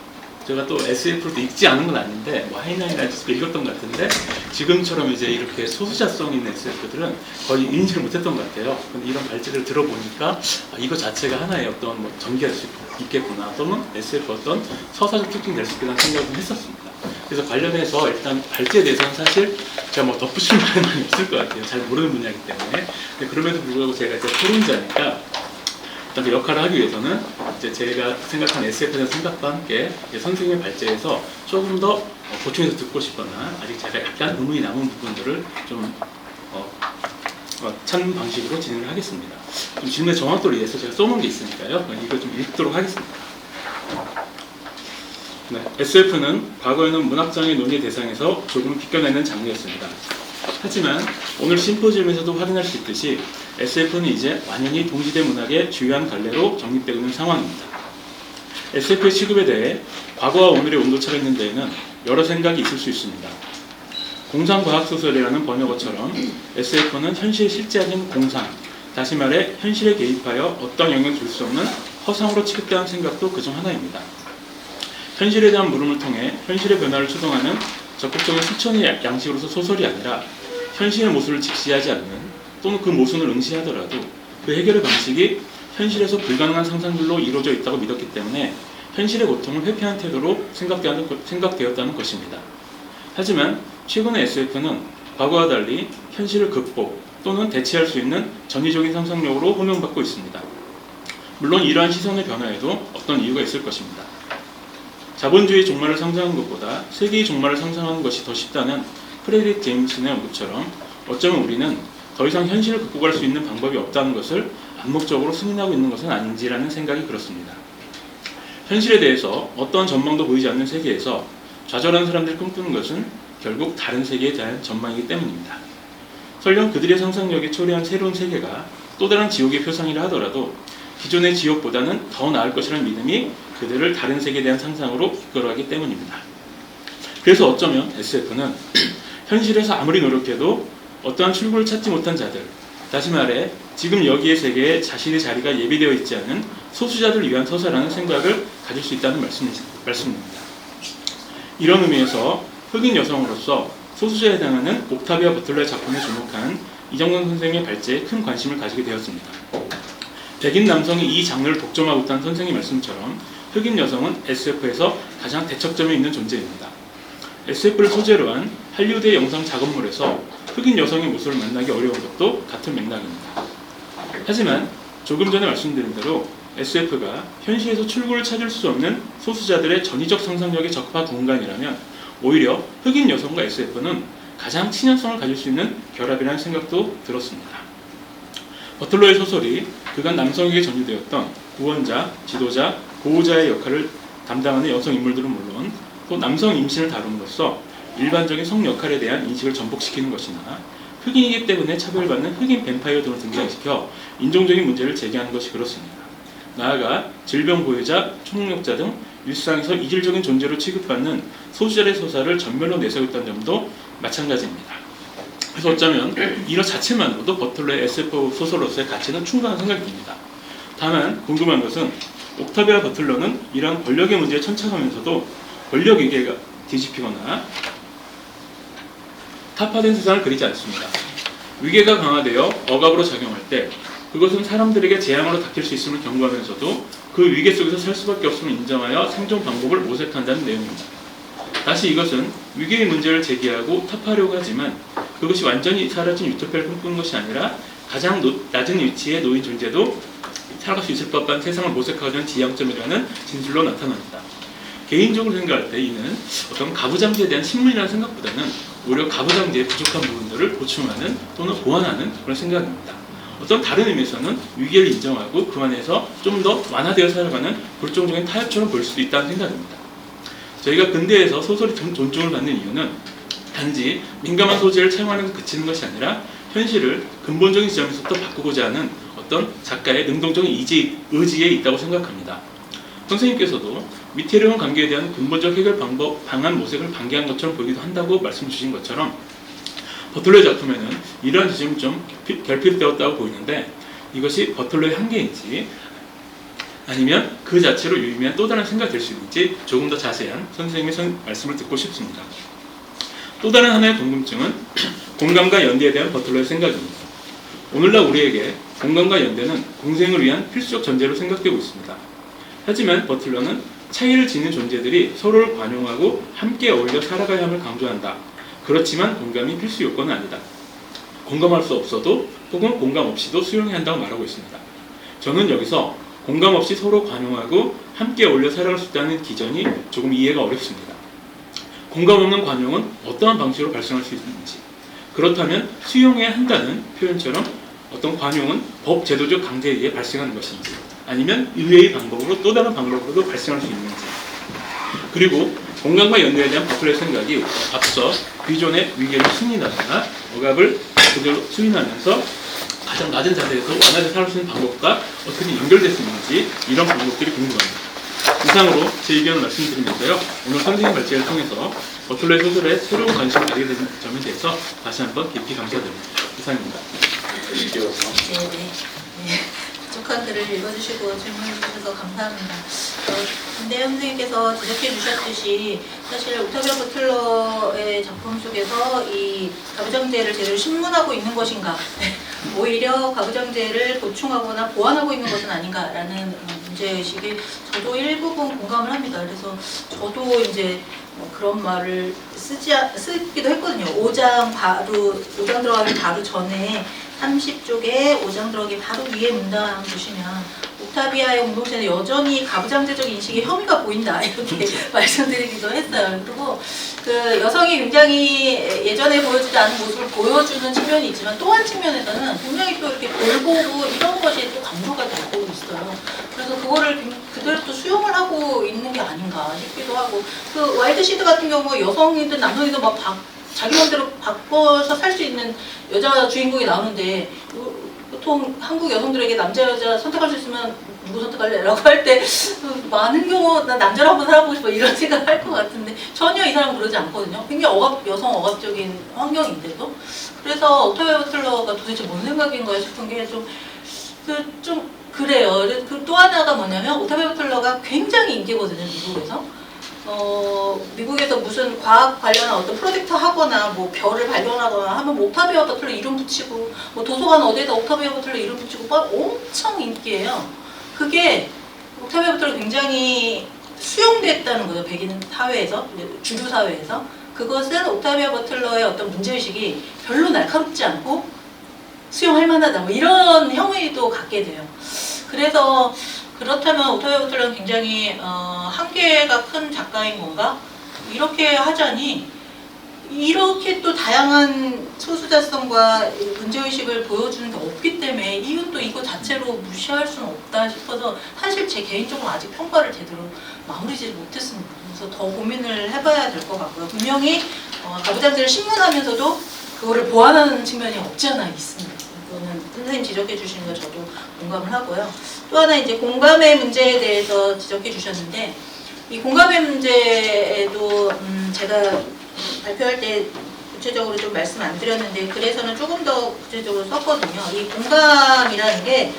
제가 또 SF도 읽지 않은 건 아닌데 뭐 하이나이라이트도 읽었던 것 같은데 지금처럼 이제 이렇게 소수자성 있는 SF들은 거의 읽지를 못했던 것 같아요. 근데 이런 발제를 들어보니까 이거 자체가 하나의 어떤 뭐 전개할 수 있겠구나 또는 SF 어떤 서사적 특징이 될 수 있겠다는 생각을 했었습니다. 그래서 관련해서 일단 발제에 대해서는 사실 제가 뭐 덧붙일 말은 없을 것 같아요. 잘 모르는 분야이기 때문에. 근데 그럼에도 불구하고 제가 이제 토론자니까 일단 그 역할을 하기 위해서는 이제 제가 생각한 SF에 대한 생각과 함께 선생님의 발제에서 조금 더 보충해서 듣고 싶거나 아직 제가 약간 의문이 남은 부분들을 좀 찾는 방식으로 진행을 하겠습니다. 좀 질문의 정확도를 위해서 제가 써놓은 게 있으니까요. 이걸 좀 읽도록 하겠습니다. 네, SF는 과거에는 문학장의 논의 대상에서 조금 비껴내는 장르였습니다. 하지만 오늘 심포지엄에서도 확인할 수 있듯이 SF는 이제 완연히 동시대 문학의 주요한 갈래로 정립되고 있는 상황입니다. SF의 취급에 대해 과거와 오늘의 온도차가 있는 데에는 여러 생각이 있을 수 있습니다. 공상과학소설이라는 번역어처럼 SF는 현실에 실제적인 공상, 다시 말해 현실에 개입하여 어떤 영향을 줄 수 없는 허상으로 취급되는 생각도 그중 하나입니다. 현실에 대한 물음을 통해 현실의 변화를 추동하는 적극적인 실천의 양식으로서 소설이 아니라 현실의 모순을 직시하지 않는 또는 그 모순을 응시하더라도 그 해결의 방식이 현실에서 불가능한 상상들로 이루어져 있다고 믿었기 때문에 현실의 고통을 회피하는 태도로 생각되었다는 것입니다. 하지만 최근의 SF는 과거와 달리 현실을 극복 또는 대체할 수 있는 전위적인 상상력으로 호명받고 있습니다. 물론 이러한 시선의 변화에도 어떤 이유가 있을 것입니다. 자본주의 종말을 상상하는 것보다 세계의 종말을 상상하는 것이 더 쉽다는 프레드릭 제임슨의 언급처럼 어쩌면 우리는 더 이상 현실을 극복할 수 있는 방법이 없다는 것을 암묵적으로 승인하고 있는 것은 아닌지라는 생각이 그렇습니다. 현실에 대해서 어떠한 전망도 보이지 않는 세계에서 좌절한 사람들이 꿈꾸는 것은 결국 다른 세계에 대한 전망이기 때문입니다. 설령 그들의 상상력이 초래한 새로운 세계가 또 다른 지옥의 표상이라 하더라도 기존의 지옥보다는 더 나을 것이라는 믿음이 그들을 다른 세계에 대한 상상으로 이끌어가기 때문입니다. 그래서 어쩌면 SF는 현실에서 아무리 노력해도 어떠한 출구를 찾지 못한 자들, 다시 말해 지금 여기의 세계에 자신의 자리가 예비되어 있지 않은 소수자들을 위한 서사라는 생각을 가질 수 있다는 말씀입니다. 이런 의미에서 흑인 여성으로서 소수자에 해당하는 옥타비아 버틀러의 작품에 주목한 이정근 선생의 발제에 큰 관심을 가지게 되었습니다. 백인 남성이 이 장르를 독점하고 있다는 선생의 말씀처럼 흑인 여성은 SF에서 가장 대척점에 있는 존재입니다. SF를 소재로 한 할리우드의 영상 작업물에서 흑인 여성의 모습을 만나기 어려운 것도 같은 맥락입니다. 하지만 조금 전에 말씀드린 대로 SF가 현실에서 출구를 찾을 수 없는 소수자들의 전위적 상상력에 적합한 공간이라면 오히려 흑인 여성과 SF는 가장 친연성을 가질 수 있는 결합이라는 생각도 들었습니다. 버틀러의 소설이 그간 남성에게 전유되었던 구원자, 지도자, 보호자의 역할을 담당하는 여성 인물들은 물론 또 남성 임신을 다룸으로써 일반적인 성 역할에 대한 인식을 전복시키는 것이나 흑인이기 때문에 차별받는 흑인 뱀파이어 등을 등장시켜 인종적인 문제를 제기하는 것이 그렇습니다. 나아가 질병 보유자, 초능력자 등 일상에서 이질적인 존재로 취급받는 소수자의 서사를 전면으로 내세웠다는 점도 마찬가지입니다. 그래서 어쩌면 이런 자체만으로도 버틀러의 SF 소설로서의 가치는 충분한 생각이 듭니다. 다만 궁금한 것은 옥타비아 버틀러는 이러한 권력의 문제에 천착하면서도 권력 위계가 뒤집히거나 타파된 세상을 그리지 않습니다. 위계가 강화되어 억압으로 작용할 때 그것은 사람들에게 재앙으로 닥칠 수 있음을 경고하면서도 그 위계 속에서 살 수밖에 없음을 인정하여 생존 방법을 모색한다는 내용입니다. 다시 이것은 위계의 문제를 제기하고 타파하려고 하지만 그것이 완전히 사라진 유토피아를 꿈꾸는 것이 아니라 가장 낮은 위치에 놓인 존재도 살아갈 수 있을 법한 세상을 모색하려는 지향점이라는 진술로 나타납니다. 개인적으로 생각할 때 이는 어떤 가부장제에 대한 신문이라는 생각보다는 오히려 가부장제의 부족한 부분들을 보충하는 또는 보완하는 그런 생각입니다. 어떤 다른 의미에서는 위기를 인정하고 그 안에서 좀 더 완화되어 살아가는 불종적인 타협처럼 볼 수도 있다는 생각입니다. 저희가 근대에서 소설이 존중을 받는 이유는 단지 민감한 소재를 차용하는 데 그치는 것이 아니라 현실을 근본적인 지점에서부터 바꾸고자 하는 어떤 작가의 능동적인 의지에 있다고 생각합니다. 선생님께서도 미테리온 관계에 대한 근본적 해결 방안 모색을 방기한 것처럼 보이기도 한다고 말씀 주신 것처럼 버틀러의 작품에는 이러한 지점이 좀 결핍되었다고 보이는데 이것이 버틀러의 한계인지 아니면 그 자체로 유의미한 또 다른 생각이 될 수 있는지 조금 더 자세한 선생님의 말씀을 듣고 싶습니다. 또 다른 하나의 궁금증은 공감과 연대에 대한 버틀러의 생각입니다. 오늘날 우리에게 공감과 연대는 공생을 위한 필수적 전제로 생각되고 있습니다. 하지만 버틀러는 차이를 지닌 존재들이 서로를 관용하고 함께 어울려 살아가야 함을 강조한다. 그렇지만 공감이 필수 요건은 아니다. 공감할 수 없어도 혹은 공감 없이도 수용해야 한다고 말하고 있습니다. 저는 여기서 공감 없이 서로 관용하고 함께 어울려 살아갈 수 있다는 기전이 조금 이해가 어렵습니다. 공감 없는 관용은 어떠한 방식으로 발생할 수 있는지, 그렇다면 수용해야 한다는 표현처럼 어떤 관용은 법 제도적 강제에 의해 발생하는 것인지, 아니면 의외의 방법으로 또 다른 방법으로도 발생할 수 있는지, 그리고 공감과 연대에 대한 버틀러의 생각이 앞서 귀존의 위계를 승인하거나 억압을 그대로 수인하면서 가장 낮은 자세에서 완화해서 살아갈 수 있는 방법과 어떻게 연결될 수 있는지 이런 방법들이 궁금합니다. 이상으로 제 의견을 말씀드리면서요. 오늘 선생님 발제를 통해서 버틀러의 소설에 새로운 관심을 가지게 된 점에 대해서 다시 한번 깊이 감사드립니다. 이상입니다. 띄워서. 네네. 네. 부족한 글을 읽어주시고 질문해 주셔서 감사합니다. 김대현 선생님께서 지적해 주셨듯이 사실 옥타비아 버틀러의 작품 속에서 이 가부장제를 제대로 신문하고 있는 것인가, 오히려 가부장제를 보충하거나 보완하고 있는 것은 아닌가라는 문제의식에 저도 일부분 공감을 합니다. 그래서 저도 이제 그런 말을 쓰기도 했거든요. 5장 들어가기 바로 전에 30쪽에 5장 들어가기 바로 위에 문단 보시면 옥타비아의 공동체는 여전히 가부장제적 인식에 혐의가 보인다 이렇게 말씀드리기도 했어요. 그리고 그 여성이 굉장히 예전에 보여주지 않은 모습을 보여주는 측면이 있지만 또 한 측면에서는 굉장히 또 이렇게 돌보고 이런 것이 또 강조가 되고 있어요. 그래서 그거를 그대로 또 수용을 하고 있는 게 아닌가 싶기도 하고, 그 와일드 시드 같은 경우 여성이든 남성이든 막 자기 맘대로 바꿔서 살 수 있는 여자 주인공이 나오는데, 보통 한국 여성들에게 남자 여자 선택할 수 있으면 누구 선택할래? 라고 할 때 많은 경우 난 남자로 한번 살아보고 싶어 이런 생각 할 것 같은데 전혀 이 사람은 그러지 않거든요. 굉장히 여성 억압적인 환경인데도. 그래서 옥타비아 버틀러가 도대체 뭔 생각인가 싶은 게 좀 그래요. 또 하나가 뭐냐면 옥타비아 버틀러가 굉장히 인기거든요, 미국에서. 미국에서 무슨 과학 관련한 어떤 프로젝트 하거나 뭐 별을 발견하거나 하면 옥타비아 버틀러 이름 붙이고, 뭐 도서관 어디에다 옥타비아 버틀러 이름 붙이고 엄청 인기예요. 그게 옥타비아 버틀러 굉장히 수용됐다는 거죠, 백인 사회에서, 주류 사회에서. 그것은 옥타비아 버틀러의 어떤 문제의식이 별로 날카롭지 않고 수용할 만하다, 뭐 이런 혐의도 갖게 돼요. 그래서 그렇다면 옥타비아 버틀러는 굉장히 한계가 큰 작가인 건가? 이렇게 하자니 이렇게 또 다양한 소수자성과 문제의식을 보여주는 게 없기 때문에 이건 또 이거 자체로 무시할 수는 없다 싶어서 사실 제 개인적으로 아직 평가를 제대로 마무리지 못했습니다. 그래서 더 고민을 해봐야 될 것 같고요. 분명히 가부장제를 신문하면서도 그거를 보완하는 측면이 없지 않아 있습니다. 이거는 선생님 지적해 주시는 거 저도 공감을 하고요. 또 하나 이제 공감의 문제에 대해서 지적해 주셨는데, 이 공감의 문제에도 제가 발표할 때 구체적으로 좀 말씀 안 드렸는데 글에서는 조금 더 구체적으로 썼거든요. 이 공감이라는 게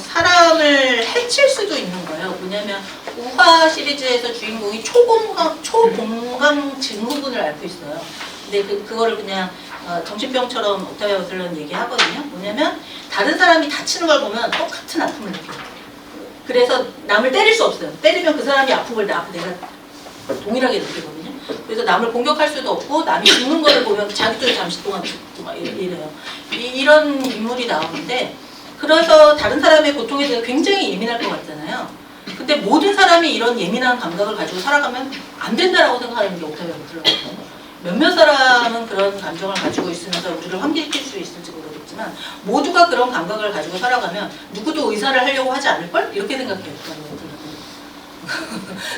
사람을 해칠 수도 있는 거예요. 뭐냐면 우화 시리즈에서 주인공이 초공감 증후군을 앓고 있어요. 근데 그거를 그냥 정신병처럼 옥타비아 버틀러는 얘기하거든요. 뭐냐면 다른 사람이 다치는 걸 보면 똑같은 아픔을 느껴요. 그래서 남을 때릴 수 없어요. 때리면 그 사람이 아픈 걸 내가 동일하게 느끼거든요. 그래서 남을 공격할 수도 없고 남이 죽는 걸 보면 자기 쪽에 잠시 동안 죽고 막 이래요. 이런 인물이 나오는데, 그래서 다른 사람의 고통에 대해서 굉장히 예민할 것 같잖아요. 근데 모든 사람이 이런 예민한 감각을 가지고 살아가면 안 된다라고 생각하는 게 옥타비아 버틀러거든요. 몇몇 사람은 그런 감정을 가지고 있으면서 우리를 환기시킬 수 있을지 모르겠지만 모두가 그런 감각을 가지고 살아가면 누구도 의사를 하려고 하지 않을걸? 이렇게 생각해요.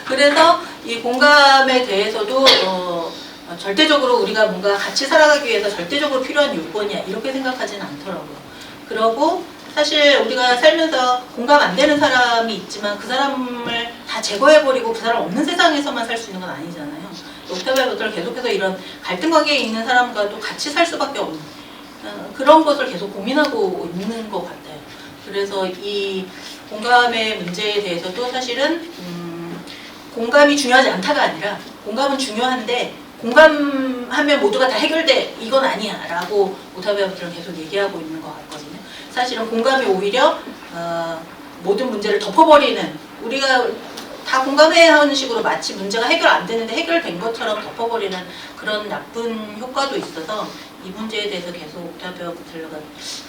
그래서 이 공감에 대해서도 절대적으로 우리가 뭔가 같이 살아가기 위해서 절대적으로 필요한 요건이야 이렇게 생각하지는 않더라고요. 그러고 사실 우리가 살면서 공감 안 되는 사람이 있지만 그 사람을 다 제거해버리고 그 사람 없는 세상에서만 살 수 있는 건 아니잖아요. 옥타비아 버틀러 계속해서 이런 갈등 관계에 있는 사람과도 같이 살 수밖에 없는 그런 것을 계속 고민하고 있는 것 같아요. 그래서 이 공감의 문제에 대해서도 사실은 공감이 중요하지 않다가 아니라 공감은 중요한데 공감하면 모두가 다 해결돼 이건 아니야 라고 옥타비아 버틀러는 계속 얘기하고 있는 것 같거든요. 사실은 공감이 오히려 모든 문제를 덮어버리는, 우리가 다 공감해야 하는 식으로 마치 문제가 해결 안 되는데 해결된 것처럼 덮어버리는 그런 나쁜 효과도 있어서 이 문제에 대해서 계속 옥타비아 버틀러가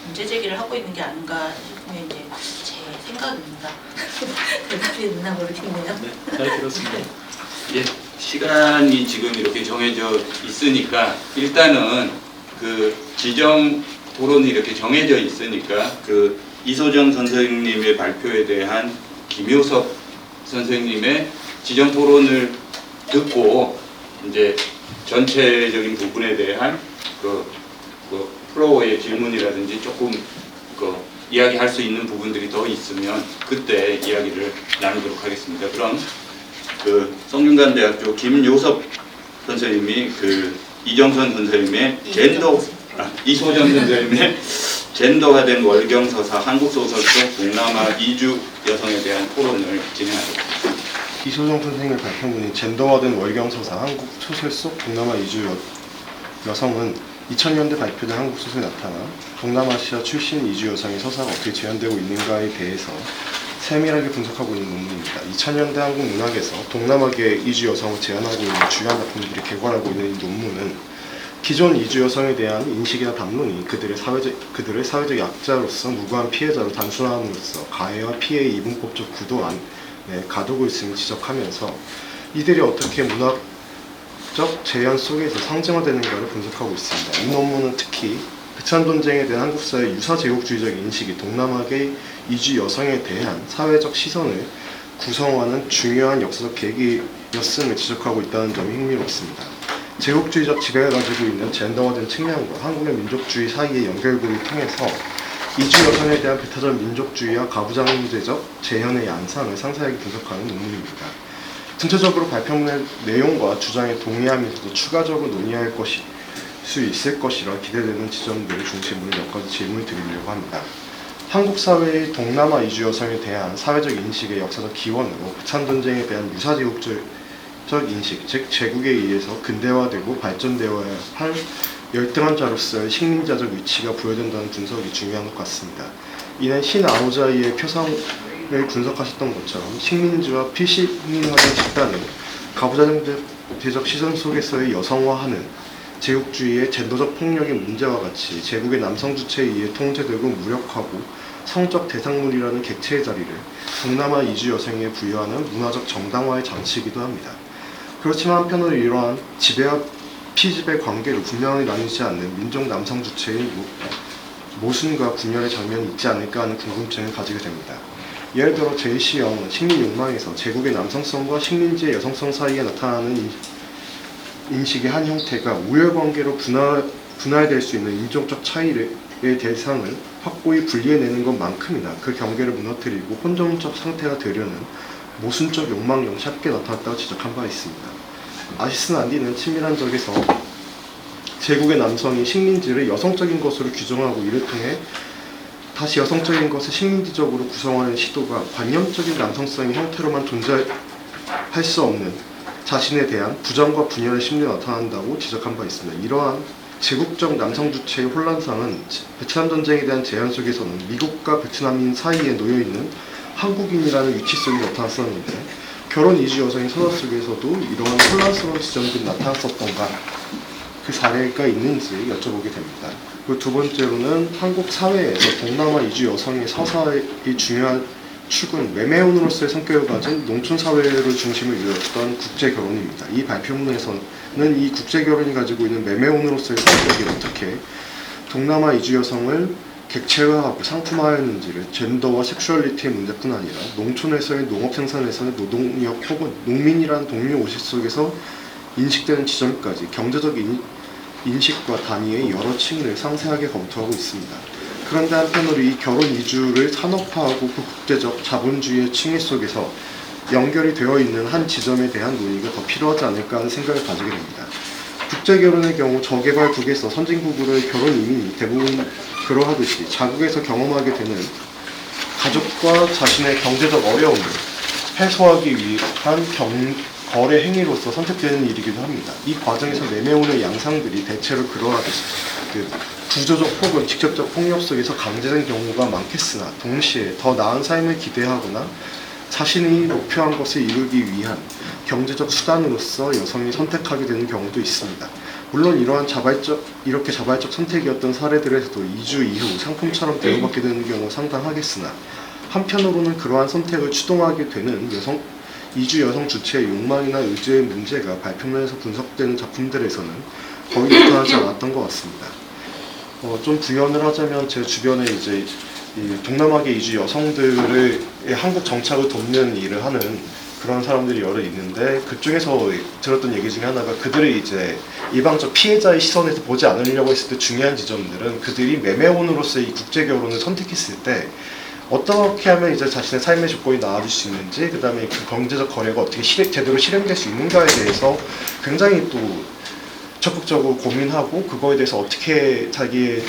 문제 제기를 하고 있는 게 아닌가 싶으면 이제 제 생각입니다. 대답이 있나 모르겠네요. 네, 잘 들었습니다. 예, 시간이 지금 이렇게 정해져 있으니까 일단은 그 지정 토론이 이렇게 정해져 있으니까 그 이소정 선생님의 발표에 대한 김효섭 선생님의 지정 토론을 듣고 이제 전체적인 부분에 대한 그 플로어의 질문이라든지 조금 이야기할 수 있는 부분들이 더 있으면 그때 이야기를 나누도록 하겠습니다. 그럼 그 성균관대학교 김요섭 선생님이 그 이정선 선생님의 이소정 선생님의 젠더화된 월경서사 한국 소설 속 동남아 이주 여성에 대한 토론을 진행하겠습니다. 이소정 선생님의 발표문인 젠더화된 월경서사 한국 소설 속 동남아 이주 여성은 2000년대 발표된 한국 소설에 나타나 동남아시아 출신 이주 여성의 서사가 어떻게 재현되고 있는가에 대해서 세밀하게 분석하고 있는 논문입니다. 2000년대 한국 문학에서 동남아계 이주 여성을 재현하고 있는 주요한 작품들이 개괄하고 있는 이 논문은 기존 이주 여성에 대한 인식이나 담론이 그들을 사회적 약자로서 무고한 피해자로 단순함으로써 가해와 피해의 이분법적 구도 안에 가두고 있음을 지적하면서 이들이 어떻게 문학적 재현 속에서 상징화되는가를 분석하고 있습니다. 이 논문은 특히 베트남 전쟁에 대한 한국 사회의 유사 제국주의적 인식이 동남아계 이주 여성에 대한 사회적 시선을 구성하는 중요한 역사적 계기였음을 지적하고 있다는 점이 흥미롭습니다. 제국주의적 지배가 가지고 있는 젠더화된 측면과 한국의 민족주의 사이의 연결고리를 통해서 이주 여성에 대한 배타적 민족주의와 가부장제적 재현의 양상을 상세하게 분석하는 논문입니다. 전체적으로 발표문의 내용과 주장에 동의하면서도 추가적으로 논의할 수 있을 것이라 기대되는 지점들을 중심으로 몇 가지 질문을 드리려고 합니다. 한국 사회의 동남아 이주 여성에 대한 사회적 인식의 역사적 기원으로 베트남 전쟁에 대한 유사 제국적 인식, 즉 제국에 의해서 근대화되고 발전되어야 할 열등한 자로서의 식민자적 위치가 부여된다는 분석이 중요한 것 같습니다. 이는 신 아오자이의 표상을 분석하셨던 것처럼 식민지와 피식민화된 집단을 가부장제적 시선 속에서의 여성화하는 제국주의의 젠더적 폭력의 문제와 같이 제국의 남성 주체에 의해 통제되고 무력하고 성적 대상물이라는 객체의 자리를 동남아 이주 여성에 부여하는 문화적 정당화의 장치이기도 합니다. 그렇지만 한편으로 이러한 지배와 피지배 관계를 분명히 나누지 않는 민족 남성 주체의 모순과 분열의 장면이 있지 않을까 하는 궁금증을 가지게 됩니다. 예를 들어 제이시 영은 식민 욕망에서 제국의 남성성과 식민지의 여성성 사이에 나타나는 인식의 한 형태가 우열관계로 분할될 수 있는 인종적 차이의 대상을 확고히 분리해내는 것만큼이나 그 경계를 무너뜨리고 혼종적 상태가 되려는 모순적 욕망이 쉽게 나타났다고 지적한 바 있습니다. 아시스 난디는 친밀한 적에서 제국의 남성이 식민지를 여성적인 것으로 규정하고 이를 통해 다시 여성적인 것을 식민지적으로 구성하는 시도가 관념적인 남성성의 형태로만 존재할 수 없는 자신에 대한 부정과 분열의 심리가 나타난다고 지적한 바 있습니다. 이러한 제국적 남성 주체의 혼란상은 베트남 전쟁에 대한 제안 속에서는 미국과 베트남인 사이에 놓여있는 한국인이라는 위치 속에 나타났었는데 결혼 이주 여성의 서사 속에서도 이러한 혼란스러운 지점들이 나타났었던가 그 사례가 있는지 여쭤보게 됩니다. 그리고 두 번째로는 한국 사회에서 동남아 이주 여성의 서사의 중요한 축은 외매혼으로서의 성격을 가진 농촌 사회를 중심으로 이루어졌던 국제 결혼입니다. 이 발표문에서는 이 국제 결혼이 가지고 있는 매매혼으로서의 성격이 어떻게 동남아 이주 여성을 객체화하고 상품화했는지를 젠더와 섹슈얼리티의 문제뿐 아니라 농촌에서의 농업 생산에서의 노동력 혹은 농민이라는 동료 오식 속에서 인식되는 지점까지 경제적 인식과 단위의 여러 층을 상세하게 검토하고 있습니다. 그런데 한편으로 이 결혼 이주를 산업화하고 그 국제적 자본주의의 층위 속에서 연결이 되어 있는 한 지점에 대한 논의가 더 필요하지 않을까 하는 생각을 가지게 됩니다. 국제결혼의 경우 저개발국에서 선진국으로의 결혼 이민이 대부분 그러하듯이 자국에서 경험하게 되는 가족과 자신의 경제적 어려움을 해소하기 위한 거래 행위로서 선택되는 일이기도 합니다. 이 과정에서 매매혼의 양상들이 대체로 그러하듯이 구조적 혹은 직접적 폭력 속에서 강제된 경우가 많겠으나 동시에 더 나은 삶을 기대하거나 자신이 목표한 것을 이루기 위한 경제적 수단으로서 여성이 선택하게 되는 경우도 있습니다. 물론 이렇게 자발적 선택이었던 사례들에서도 이주 이후 상품처럼 대우받게 되는 경우 상당하겠으나 한편으로는 그러한 선택을 추동하게 되는 이주 여성 주체의 욕망이나 의지의 문제가 발표문에서 분석되는 작품들에서는 거의 나타나지 않았던 것 같습니다. 좀 부연을 하자면 제 주변에 이제 동남아계 이주 여성들의 한국 정착을 돕는 일을 하는 그런 사람들이 여러 있는데 그중에서 들었던 얘기 중에 하나가 그들이 이제 일방적 피해자의 시선에서 보지 않으려고 했을 때 중요한 지점들은 그들이 매매혼으로서의 이 국제 결혼을 선택했을 때 어떻게 하면 이제 자신의 삶의 조건이 나아질 수 있는지 그 다음에 그 경제적 거래가 어떻게 제대로 실행될 수 있는가에 대해서 굉장히 또 적극적으로 고민하고 그거에 대해서 어떻게 자기의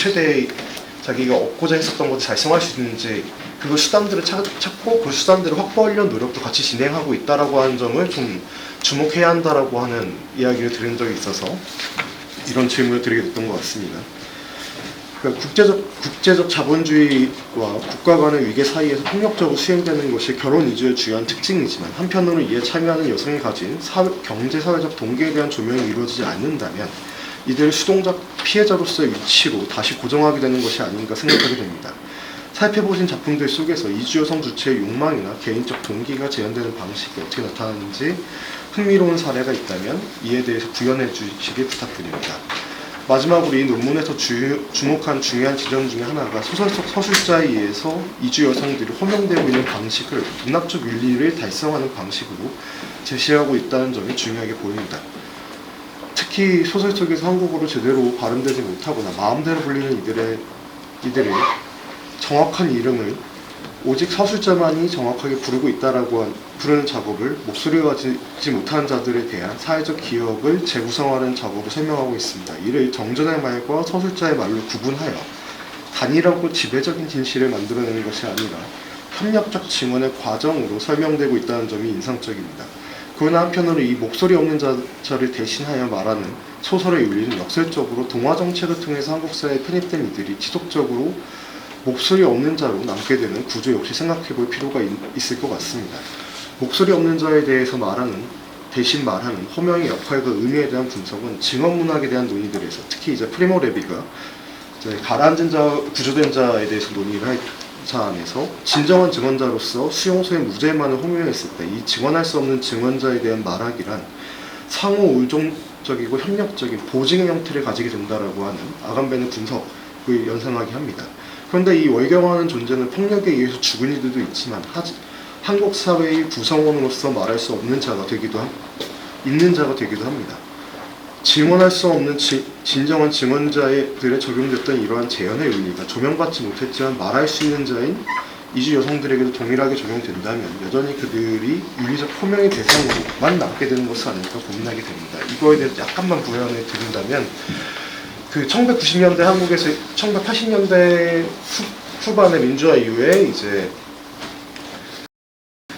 자기가 얻고자 했었던 것을 달성할 수 있는지 그 수단들을 찾고 그 수단들을 확보하려는 노력도 같이 진행하고 있다라고 하는 점을 좀 주목해야 한다라고 하는 이야기를 들은 적이 있어서 이런 질문을 드리게 됐던 것 같습니다. 그러니까 국제적 자본주의와 국가 간의 위계 사이에서 폭력적으로 수행되는 것이 결혼 이주의 주요한 특징이지만 한편으로는 이에 참여하는 여성이 가진 경제 사회적 동기에 대한 조명이 이루어지지 않는다면 이들을 수동적 피해자로서의 위치로 다시 고정하게 되는 것이 아닌가 생각하게 됩니다. 살펴보신 작품들 속에서 이주 여성 주체의 욕망이나 개인적 동기가 재현되는 방식이 어떻게 나타나는지 흥미로운 사례가 있다면 이에 대해서 구현해 주시길 부탁드립니다. 마지막으로 이 논문에서 주목한 중요한 지점 중에 하나가 소설 속 서술자에 의해서 이주 여성들이 호명되고 있는 방식을 문학적 윤리를 달성하는 방식으로 제시하고 있다는 점이 중요하게 보입니다. 특히 소설 속에서 한국어로 제대로 발음되지 못하거나 마음대로 불리는 이들의 정확한 이름을 오직 서술자만이 정확하게 부르고 있다라고 부르는 작업을 목소리가 가지지 못하는 자들에 대한 사회적 기억을 재구성하는 작업을 설명하고 있습니다. 이를 정전의 말과 서술자의 말로 구분하여 단일하고 지배적인 진실을 만들어내는 것이 아니라 협력적 증언의 과정으로 설명되고 있다는 점이 인상적입니다. 그러나 한편으로 이 목소리 없는 자를 대신하여 말하는 소설의 윤리는 역설적으로 동화 정책을 통해서 한국 사회에 편입된 이들이 지속적으로 목소리 없는 자로 남게 되는 구조 역시 생각해 볼 필요가 있을 것 같습니다. 목소리 없는 자에 대해서 대신 말하는 호명의 역할과 의미에 대한 분석은 증언 문학에 대한 논의들에서 특히 이제 프리모 레비가 가라앉은 자, 구조된 자에 대해서 논의를 할 사안에서 진정한 증언자로서 수용소의 무죄만을 호명했을 때 이 증언할 수 없는 증언자에 대한 말하기란 상호 의존적이고 협력적인 보증의 형태를 가지게 된다라고 하는 아감벤의 분석을 연상하게 합니다. 그런데 이 월경하는 존재는 폭력에 의해서 죽은 이들도 있지만 한국 사회의 구성원으로서 말할 수 없는 자가 있는 자가 되기도 합니다. 증언할 수 없는 진정한 증언자들에 적용됐던 이러한 재현의 의미가 조명받지 못했지만 말할 수 있는 자인 이주 여성들에게도 동일하게 적용된다면 여전히 그들이 윤리적 호명의 대상으로만 남게 되는 것은 아닐까 고민하게 됩니다. 이거에 대해서 약간만 부연을 드린다면 그 1990년대 한국에서 1980년대 후반의 민주화 이후에 이제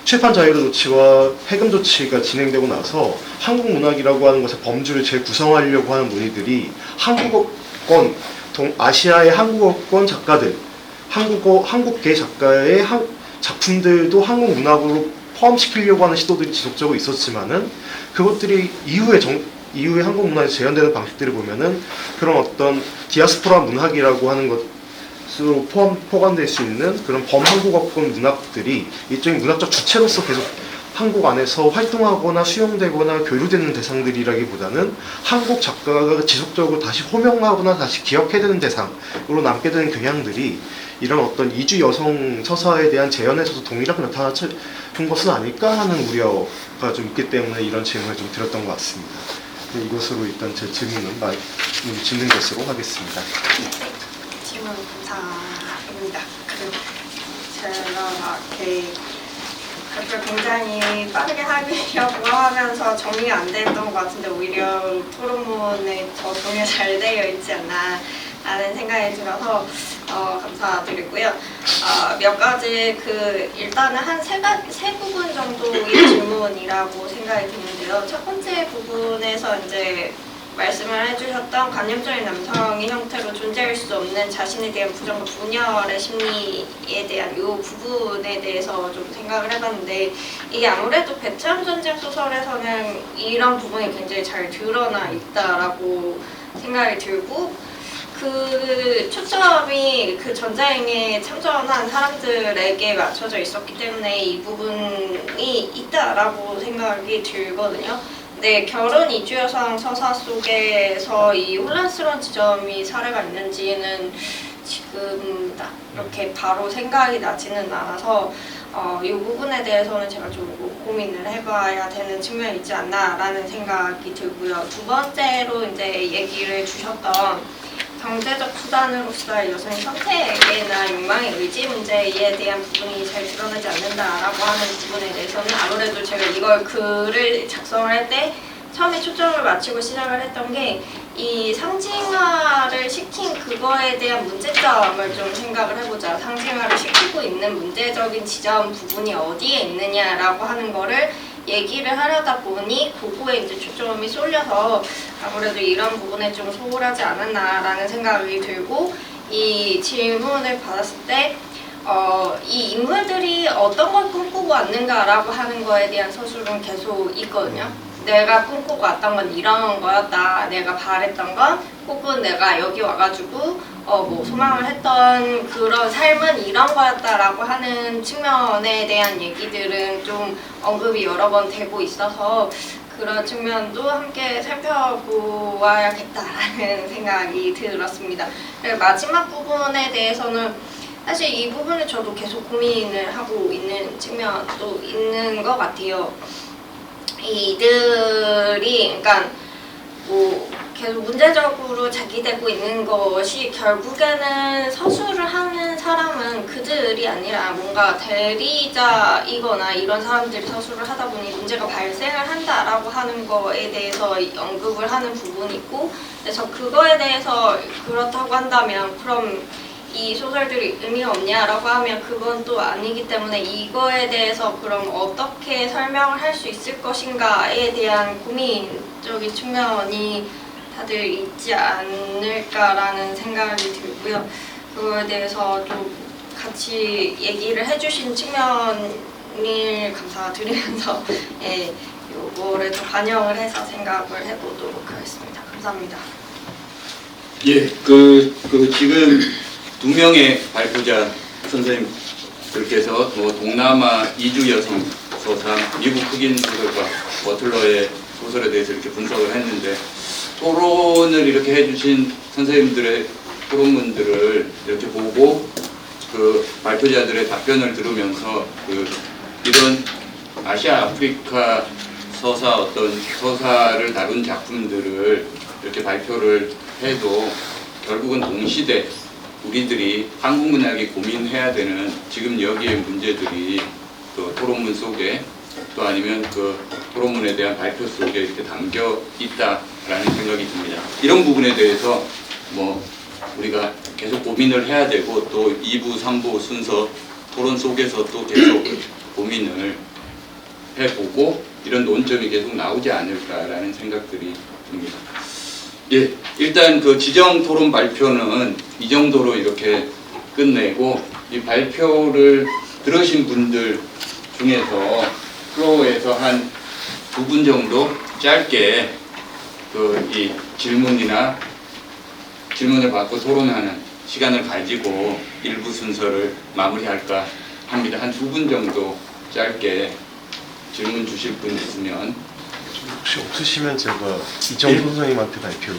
출판 자유 조치와 해금 조치가 진행되고 나서 한국 문학이라고 하는 것의 범주를 재구성하려고 하는 논의들이 한국어권, 아시아의 한국어권 작가들, 한국계 작가의 작품들도 한국 문학으로 포함시키려고 하는 시도들이 지속적으로 있었지만은 그것들이 이후에 한국 문화에서 재현되는 방식들을 보면은 그런 어떤 디아스포라 문학이라고 하는 것으로 포함될 수 있는 그런 범한국어권 문학들이 일종의 문학적 주체로서 계속 한국 안에서 활동하거나 수용되거나 교류되는 대상들이라기보다는 한국 작가가 지속적으로 다시 호명하거나 다시 기억해야 되는 대상으로 남게 되는 경향들이 이런 어떤 이주 여성 서사에 대한 재현에서도 동일하게 나타나는 것은 아닐까 하는 우려가 좀 있기 때문에 이런 질문을 좀 드렸던 것 같습니다. 네, 이것으로 일단 제 질문은 짓는 것으로 하겠습니다. 네, 질문 감사합니다. 제가 이렇게 굉장히 빠르게 하려고 하면서 정리가 안 됐던 것 같은데 오히려 토론문에 더 정리가 잘 되어 있지 않나 라는 생각이 들어서 감사드리고요. 몇 가지 일단은 한 세 부분 정도의 질문이라고 생각이 드는데요. 첫 번째 부분에서 이제 말씀을 해주셨던 관념적인 남성의 형태로 존재할 수 없는 자신에 대한 부정과 분열의 심리에 대한 이 부분에 대해서 좀 생각을 해봤는데 이게 아무래도 베트남 전쟁 소설에서는 이런 부분이 굉장히 잘 드러나 있다라고 생각이 들고 그 초점이 그 전쟁에 참전한 사람들에게 맞춰져 있었기 때문에 이 부분이 있다라고 생각이 들거든요. 네, 결혼 이주 여성 서사 속에서 이 혼란스러운 지점이 사례가 있는지는 지금 이렇게 바로 생각이 나지는 않아서 이 부분에 대해서는 제가 좀 고민을 해봐야 되는 측면이 있지 않나라는 생각이 들고요. 두 번째로 이제 얘기를 주셨던 경제적 수단으로서의 여성의 선택이나 욕망의 의지 문제에 대한 부분이 잘 드러나지 않는다라고 하는 부분에 대해서는 아무래도 제가 이걸 글을 작성을 할 때 처음에 초점을 맞추고 시작을 했던 게 이 상징화를 시킨 그거에 대한 문제점을 좀 생각을 해보자. 상징화를 시키고 있는 문제적인 지점 부분이 어디에 있느냐라고 하는 거를 얘기를 하려다 보니 그거에 이제 초점이 쏠려서 아무래도 이런 부분에 좀 소홀하지 않았나라는 생각이 들고, 이 질문을 받았을 때 이 인물들이 어떤 걸 꿈꾸고 왔는가라고 하는 거에 대한 서술은 계속 있거든요. 내가 꿈꾸고 왔던 건 이런 거였다. 내가 바랬던 건, 혹은 내가 여기 와가지고 뭐 소망을 했던 그런 삶은 이런 거였다라고 하는 측면에 대한 얘기들은 좀 언급이 여러 번 되고 있어서 그런 측면도 함께 살펴보아야겠다라는 생각이 들었습니다. 그리고 마지막 부분에 대해서는 사실 이 부분을 저도 계속 고민을 하고 있는 측면도 있는 것 같아요. 이들이 그러니까 뭐 계속 문제적으로 제기되고 있는 것이 결국에는 서술을 하는 사람은 그들이 아니라 뭔가 대리자이거나 이런 사람들이 서술을 하다 보니 문제가 발생을 한다라고 하는 거에 대해서 언급을 하는 부분이 있고, 그래서 그거에 대해서 그렇다고 한다면 그럼 이 소설들이 의미가 없냐라고 하면 그건 또 아니기 때문에 이거에 대해서 그럼 어떻게 설명을 할 수 있을 것인가에 대한 고민적인 측면이 다들 있지 않을까라는 생각이 들고요. 그거에 대해서 좀 같이 얘기를 해주신 측면을 감사드리면서 요거를 좀 반영을 해서 생각을 해보도록 하겠습니다. 감사합니다. 예, 지금 2명의 발표자 선생님들께서 뭐 동남아 이주 여성 서사, 미국 흑인 소설가 버틀러의 소설에 대해서 이렇게 분석을 했는데, 토론을 이렇게 해주신 선생님들의 토론문들을 이렇게 보고 그 발표자들의 답변을 들으면서 이런 아시아 아프리카 어떤 서사를 다룬 작품들을 이렇게 발표를 해도 결국은 동시대 우리들이 한국 문학이 고민해야 되는 지금 여기의 문제들이 그 토론문 속에 또 아니면 그 토론문에 대한 발표 속에 이렇게 담겨 있다라는 생각이 듭니다. 이런 부분에 대해서 뭐 우리가 계속 고민을 해야 되고, 또 2부, 3부 순서 토론 속에서 또 계속 고민을 해보고 이런 논점이 계속 나오지 않을까라는 생각들이 듭니다. 예, 일단 그 지정 토론 발표는 이 정도로 이렇게 끝내고, 이 발표를 들으신 분들 중에서 플로어에서 한 2분 정도 짧게 이 질문을 받고 토론하는 시간을 가지고 1부 순서를 마무리할까 합니다. 한 2분 정도 짧게 질문 주실 분 있으면. 혹시 없으시면 제가 이정훈 선생님한테 발표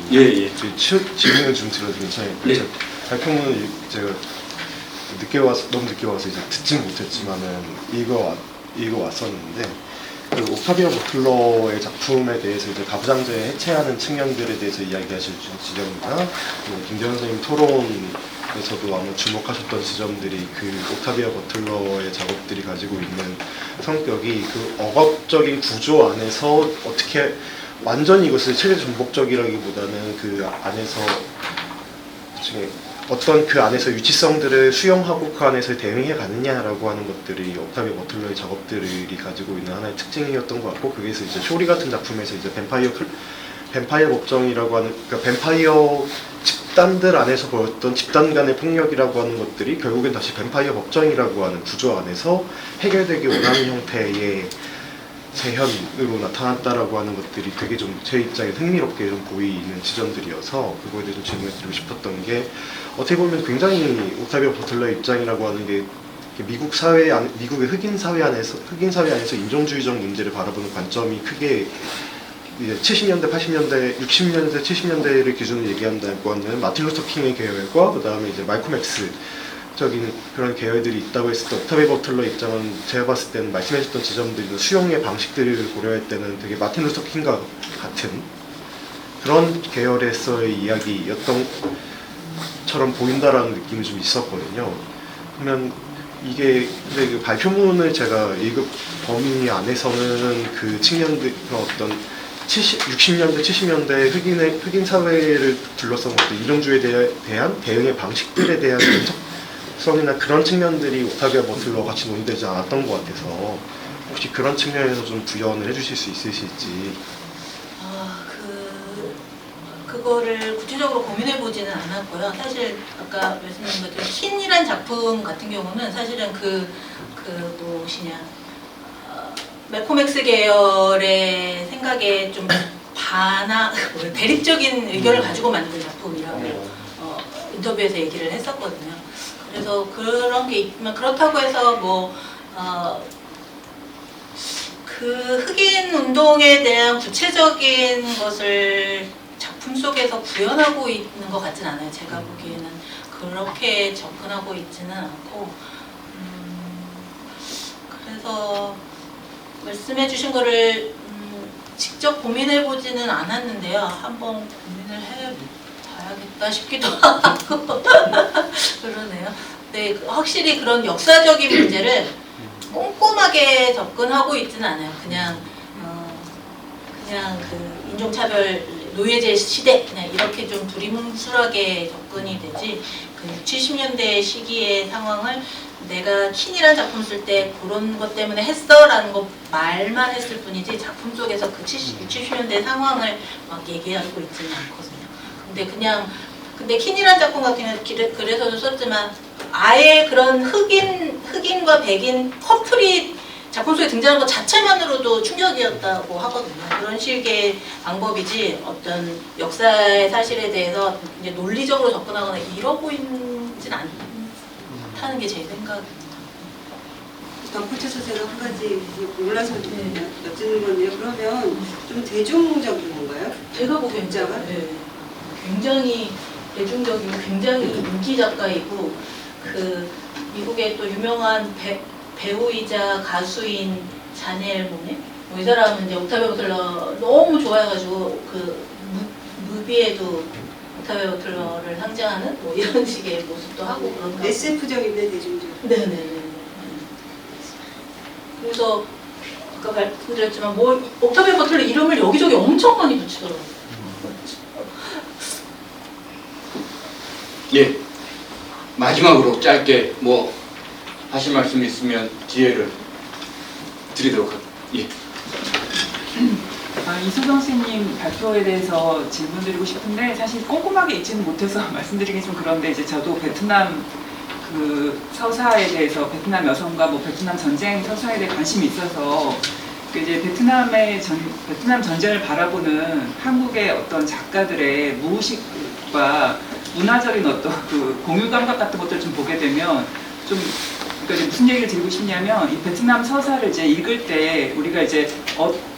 질문을 좀 드려도 괜찮을까요? 예. 발표문을 제가 너무 늦게 와서 이제 듣진 못했지만은 읽어 왔었는데, 그 옥타비아 버틀러의 작품에 대해서 이제 가부장제 해체하는 측면들에 대해서 이야기하실 지점이나 김대현 선생님 토론에서도 아마 주목하셨던 지점들이 그 옥타비아 버틀러의 작업들이 가지고 있는 성격이 그 억압적인 구조 안에서 어떻게 완전히 이것을 체제 전복적이라기보다는 그 안에서 나중에 어떤 그 안에서 유치성들을 수용하고 그 안에서 대응해 가느냐라고 하는 것들이 옥타비아 버틀러의 작업들이 가지고 있는 하나의 특징이었던 것 같고, 그게서 이제 쇼리 같은 작품에서 이제 뱀파이어 법정이라고 하는, 그러니까 뱀파이어 집단들 안에서 보였던 집단 간의 폭력이라고 하는 것들이 결국엔 다시 뱀파이어 법정이라고 하는 구조 안에서 해결되기 원하는 형태의 재현으로 나타났다라고 하는 것들이 되게 좀 제 입장에 흥미롭게 좀 보이는 지점들이어서 그거에 대해서 질문을 드리고 싶었던 게, 어떻게 보면 굉장히 옥타비아 버틀러의 입장이라고 하는 게 미국 사회 미국의 흑인 사회 안에서 인종주의적 문제를 바라보는 관점이 크게 이제 70년대, 80년대, 60년대, 70년대를 기준으로 얘기한다고 하면 마틴 루터 킹의 계열과 그 다음에 이제 말콤 X적인 그런 계열들이 있다고 했을 때, 옥타비아 버틀러 입장은 제가 봤을 때는 말씀해주셨던 지점들이 수용의 방식들을 고려할 때는 되게 마틴 루터 킹과 같은 그런 계열에서의 이야기였던 처럼 보인다라는 느낌이 좀 있었거든요. 그러면 이게 근데 그 발표문을 제가 읽은 범위 안에서는 그 측면들 어떤 60년대, 70년대 흑인 사회를 둘러싼 것도 이동주의에 대한 대응의 방식들에 대한 분석성이나 그런 측면들이 옥타비아 버틀러와 같이 논의되지 않았던 것 같아서 혹시 그런 측면에서 좀 구현을 해주실 수 있으실지. 그거를 구체적으로 고민해 보지는 않았고요. 사실 아까 말씀드린 것처럼 킨이란 작품 같은 경우는 사실은 무엇이냐 말콤 엑스 계열의 생각에 좀 대립적인 의견을 가지고 만든 작품이라고 인터뷰에서 얘기를 했었거든요. 그래서 그런 게 있지만 그렇다고 해서 그 흑인 운동에 대한 구체적인 것을 작품 속에서 구현하고 있는 것 같진 않아요. 제가 보기에는 그렇게 접근하고 있지는 않고 그래서 말씀해 주신 거를 직접 고민해 보지는 않았는데요. 한번 고민을 해봐야겠다 싶기도 하고 그러네요. 네, 확실히 그런 역사적인 문제를 꼼꼼하게 접근하고 있지는 않아요. 그냥 그 인종차별 노예제 시대 그냥 이렇게 좀 두리뭉술하게 접근이 되지 그 70년대 시기의 상황을 내가 킨이라는 작품 쓸 때 그런 것 때문에 했어 라는 거 말만 했을 뿐이지 작품 속에서 그 70년대 상황을 막 얘기하고 있지는 않거든요. 근데 킨이라는 작품 같은 경우는 그래서도 썼지만 아예 그런 흑인과 백인 커플이 작품 속에 등장하는 것 자체만으로도 충격이었다고 하거든요. 그런 식의 방법이지 어떤 역사의 사실에 대해서 이제 논리적으로 접근하거나 이러고 있진 않다는 게 제 생각입니다. 덧붙여서 제가 한 가지 몰라서 여쭙는 건데요. 그러면 좀 대중적인 건가요? 제가 보기엔 굉장히 대중적이고 굉장히 인기 작가이고 그 미국의 또 유명한 배우이자 가수인 자넬 모네 이 사람은 이제 옥타비아 버틀러 너무 좋아해가지고 그 무비에도 옥타비아 버틀러를 상징하는 이런 식의 모습도 하고 그런 거. SF적인데 대중적. 네네네. 그래서 아까 말씀드렸지만 옥타비아 버틀러 이름을 여기저기 엄청 많이 붙이더라고요. 예. 마지막으로 짧게 하실 말씀 있으면 기회를 드리도록 할게요. 예. 이소정 선생님 발표에 대해서 질문드리고 싶은데 사실 꼼꼼하게 읽지는 못해서 말씀드리기 좀 그런데 이제 저도 베트남 그 서사에 대해서 베트남 여성과 베트남 전쟁 서사에 대해 관심이 있어서 이제 베트남 전쟁을 바라보는 한국의 어떤 작가들의 무의식과 문화적인 어떤 그 공유 감각 같은 것들을 좀 보게 되면 그러니까 이제 무슨 얘기를 드리고 싶냐면 이 베트남 서사를 이제 읽을 때 우리가 이제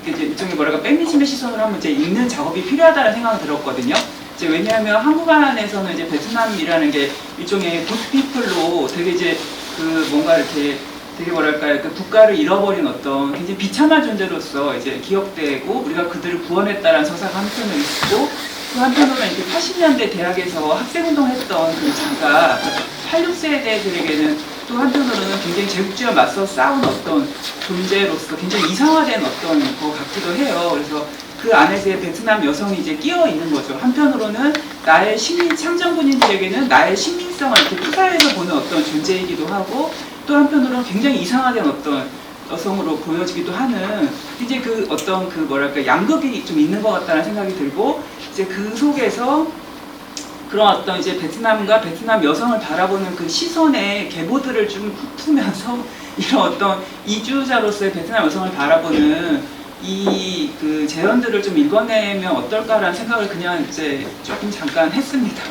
일종의 페미니즘의 시선으로 한번 이제 읽는 작업이 필요하다는 생각이 들었거든요. 이제 왜냐하면 한국 안에서는 이제 베트남이라는 게 일종의 굿피플로 되게 이제 그 뭔가 이렇게 되게 그 국가를 잃어버린 어떤 굉장히 비참한 존재로서 이제 기억되고 우리가 그들을 구원했다라는 서사가 한편으로 있고 또 한편으로는 이렇게 80년대 대학에서 학생운동했던 그 작가 86세대들에게는 또 한편으로는 굉장히 제국주의와 맞서 싸운 어떤 존재로서 굉장히 이상화된 어떤 것 같기도 해요. 그래서 그 안에서의 베트남 여성이 이제 끼어 있는 거죠. 한편으로는 나의 참전군인들에게는 나의 식민성을 이렇게 투사해서 보는 어떤 존재이기도 하고 또 한편으로는 굉장히 이상화된 어떤 여성으로 보여지기도 하는 이제 그 어떤 양극이 좀 있는 것 같다는 생각이 들고 이제 그 속에서 그런 어떤 이제 베트남과 베트남 여성을 바라보는 그 시선의 계보들을 좀 훑으면서 이런 어떤 이주자로서의 베트남 여성을 바라보는 이 그 재현들을 좀 읽어내면 어떨까라는 생각을 그냥 이제 조금 잠깐 했습니다.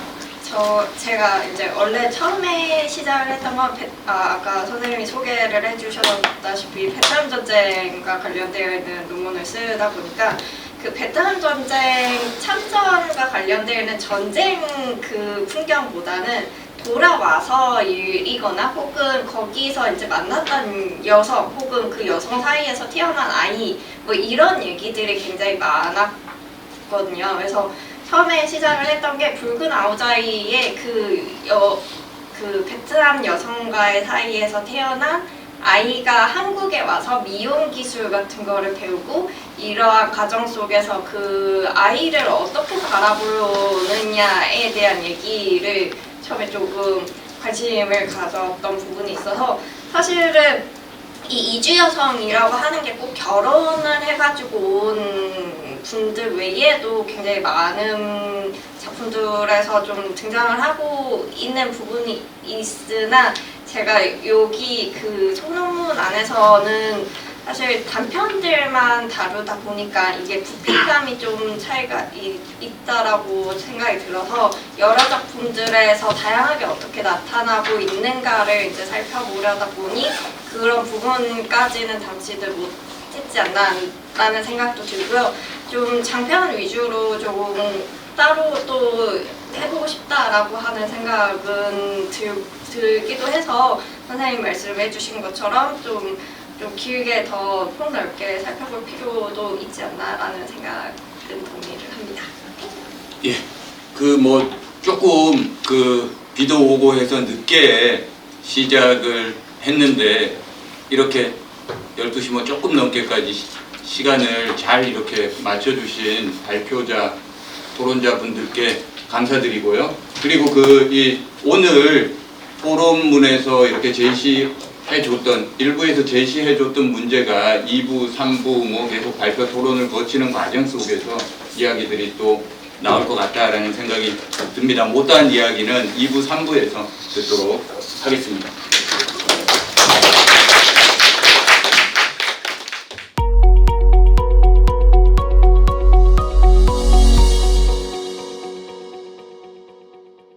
제가 이제 원래 처음에 시작을 했던 건 아까 선생님이 소개를 해주셨다시피 베트남 전쟁과 관련되어 있는 논문을 쓰다 보니까 그 베트남 전쟁 참전과 관련되어 있는 전쟁 그 풍경보다는 돌아와서 일이거나 혹은 거기서 이제 만났던 여성 혹은 그 여성 사이에서 태어난 아이 이런 얘기들이 굉장히 많았거든요. 그래서 처음에 시작을 했던 게 붉은 아오자이의 그 베트남 여성과의 사이에서 태어난 아이가 한국에 와서 미용 기술 같은 거를 배우고 이러한 과정 속에서 그 아이를 어떻게 바라보느냐에 대한 얘기를 처음에 조금 관심을 가졌던 부분이 있어서 사실은 이 이주 여성이라고 하는 게 꼭 결혼을 해가지고 온 분들 외에도 굉장히 많은 작품들에서 좀 등장을 하고 있는 부분이 있으나 제가 여기 그 소논문 안에서는 사실 단편들만 다루다 보니까 이게 부피감이 좀 차이가 있다라고 생각이 들어서 여러 작품들에서 다양하게 어떻게 나타나고 있는가를 이제 살펴보려다 보니 그런 부분까지는 담지를 못했지 않나라는 생각도 들고요. 좀 장편 위주로 조금 따로 또 해보고 싶다라고 하는 생각은 들기도 해서 선생님 말씀해 주신 것처럼 좀 길게 더 폭넓게 살펴볼 필요도 있지 않나라는 생각은 동의를 합니다. 예, 그 뭐 조금 그 비도 오고 해서 늦게 시작을 했는데 이렇게 12시 뭐 조금 넘게까지 시간을 잘 이렇게 맞춰주신 발표자, 토론자 분들께 감사드리고요. 그리고 오늘 토론문에서 이렇게 제시해줬던, 일부에서 제시해줬던 문제가 2부, 3부 뭐 계속 발표 토론을 거치는 과정 속에서 이야기들이 또 나올 것 같다라는 생각이 듭니다. 못다한 이야기는 2부, 3부에서 듣도록 하겠습니다.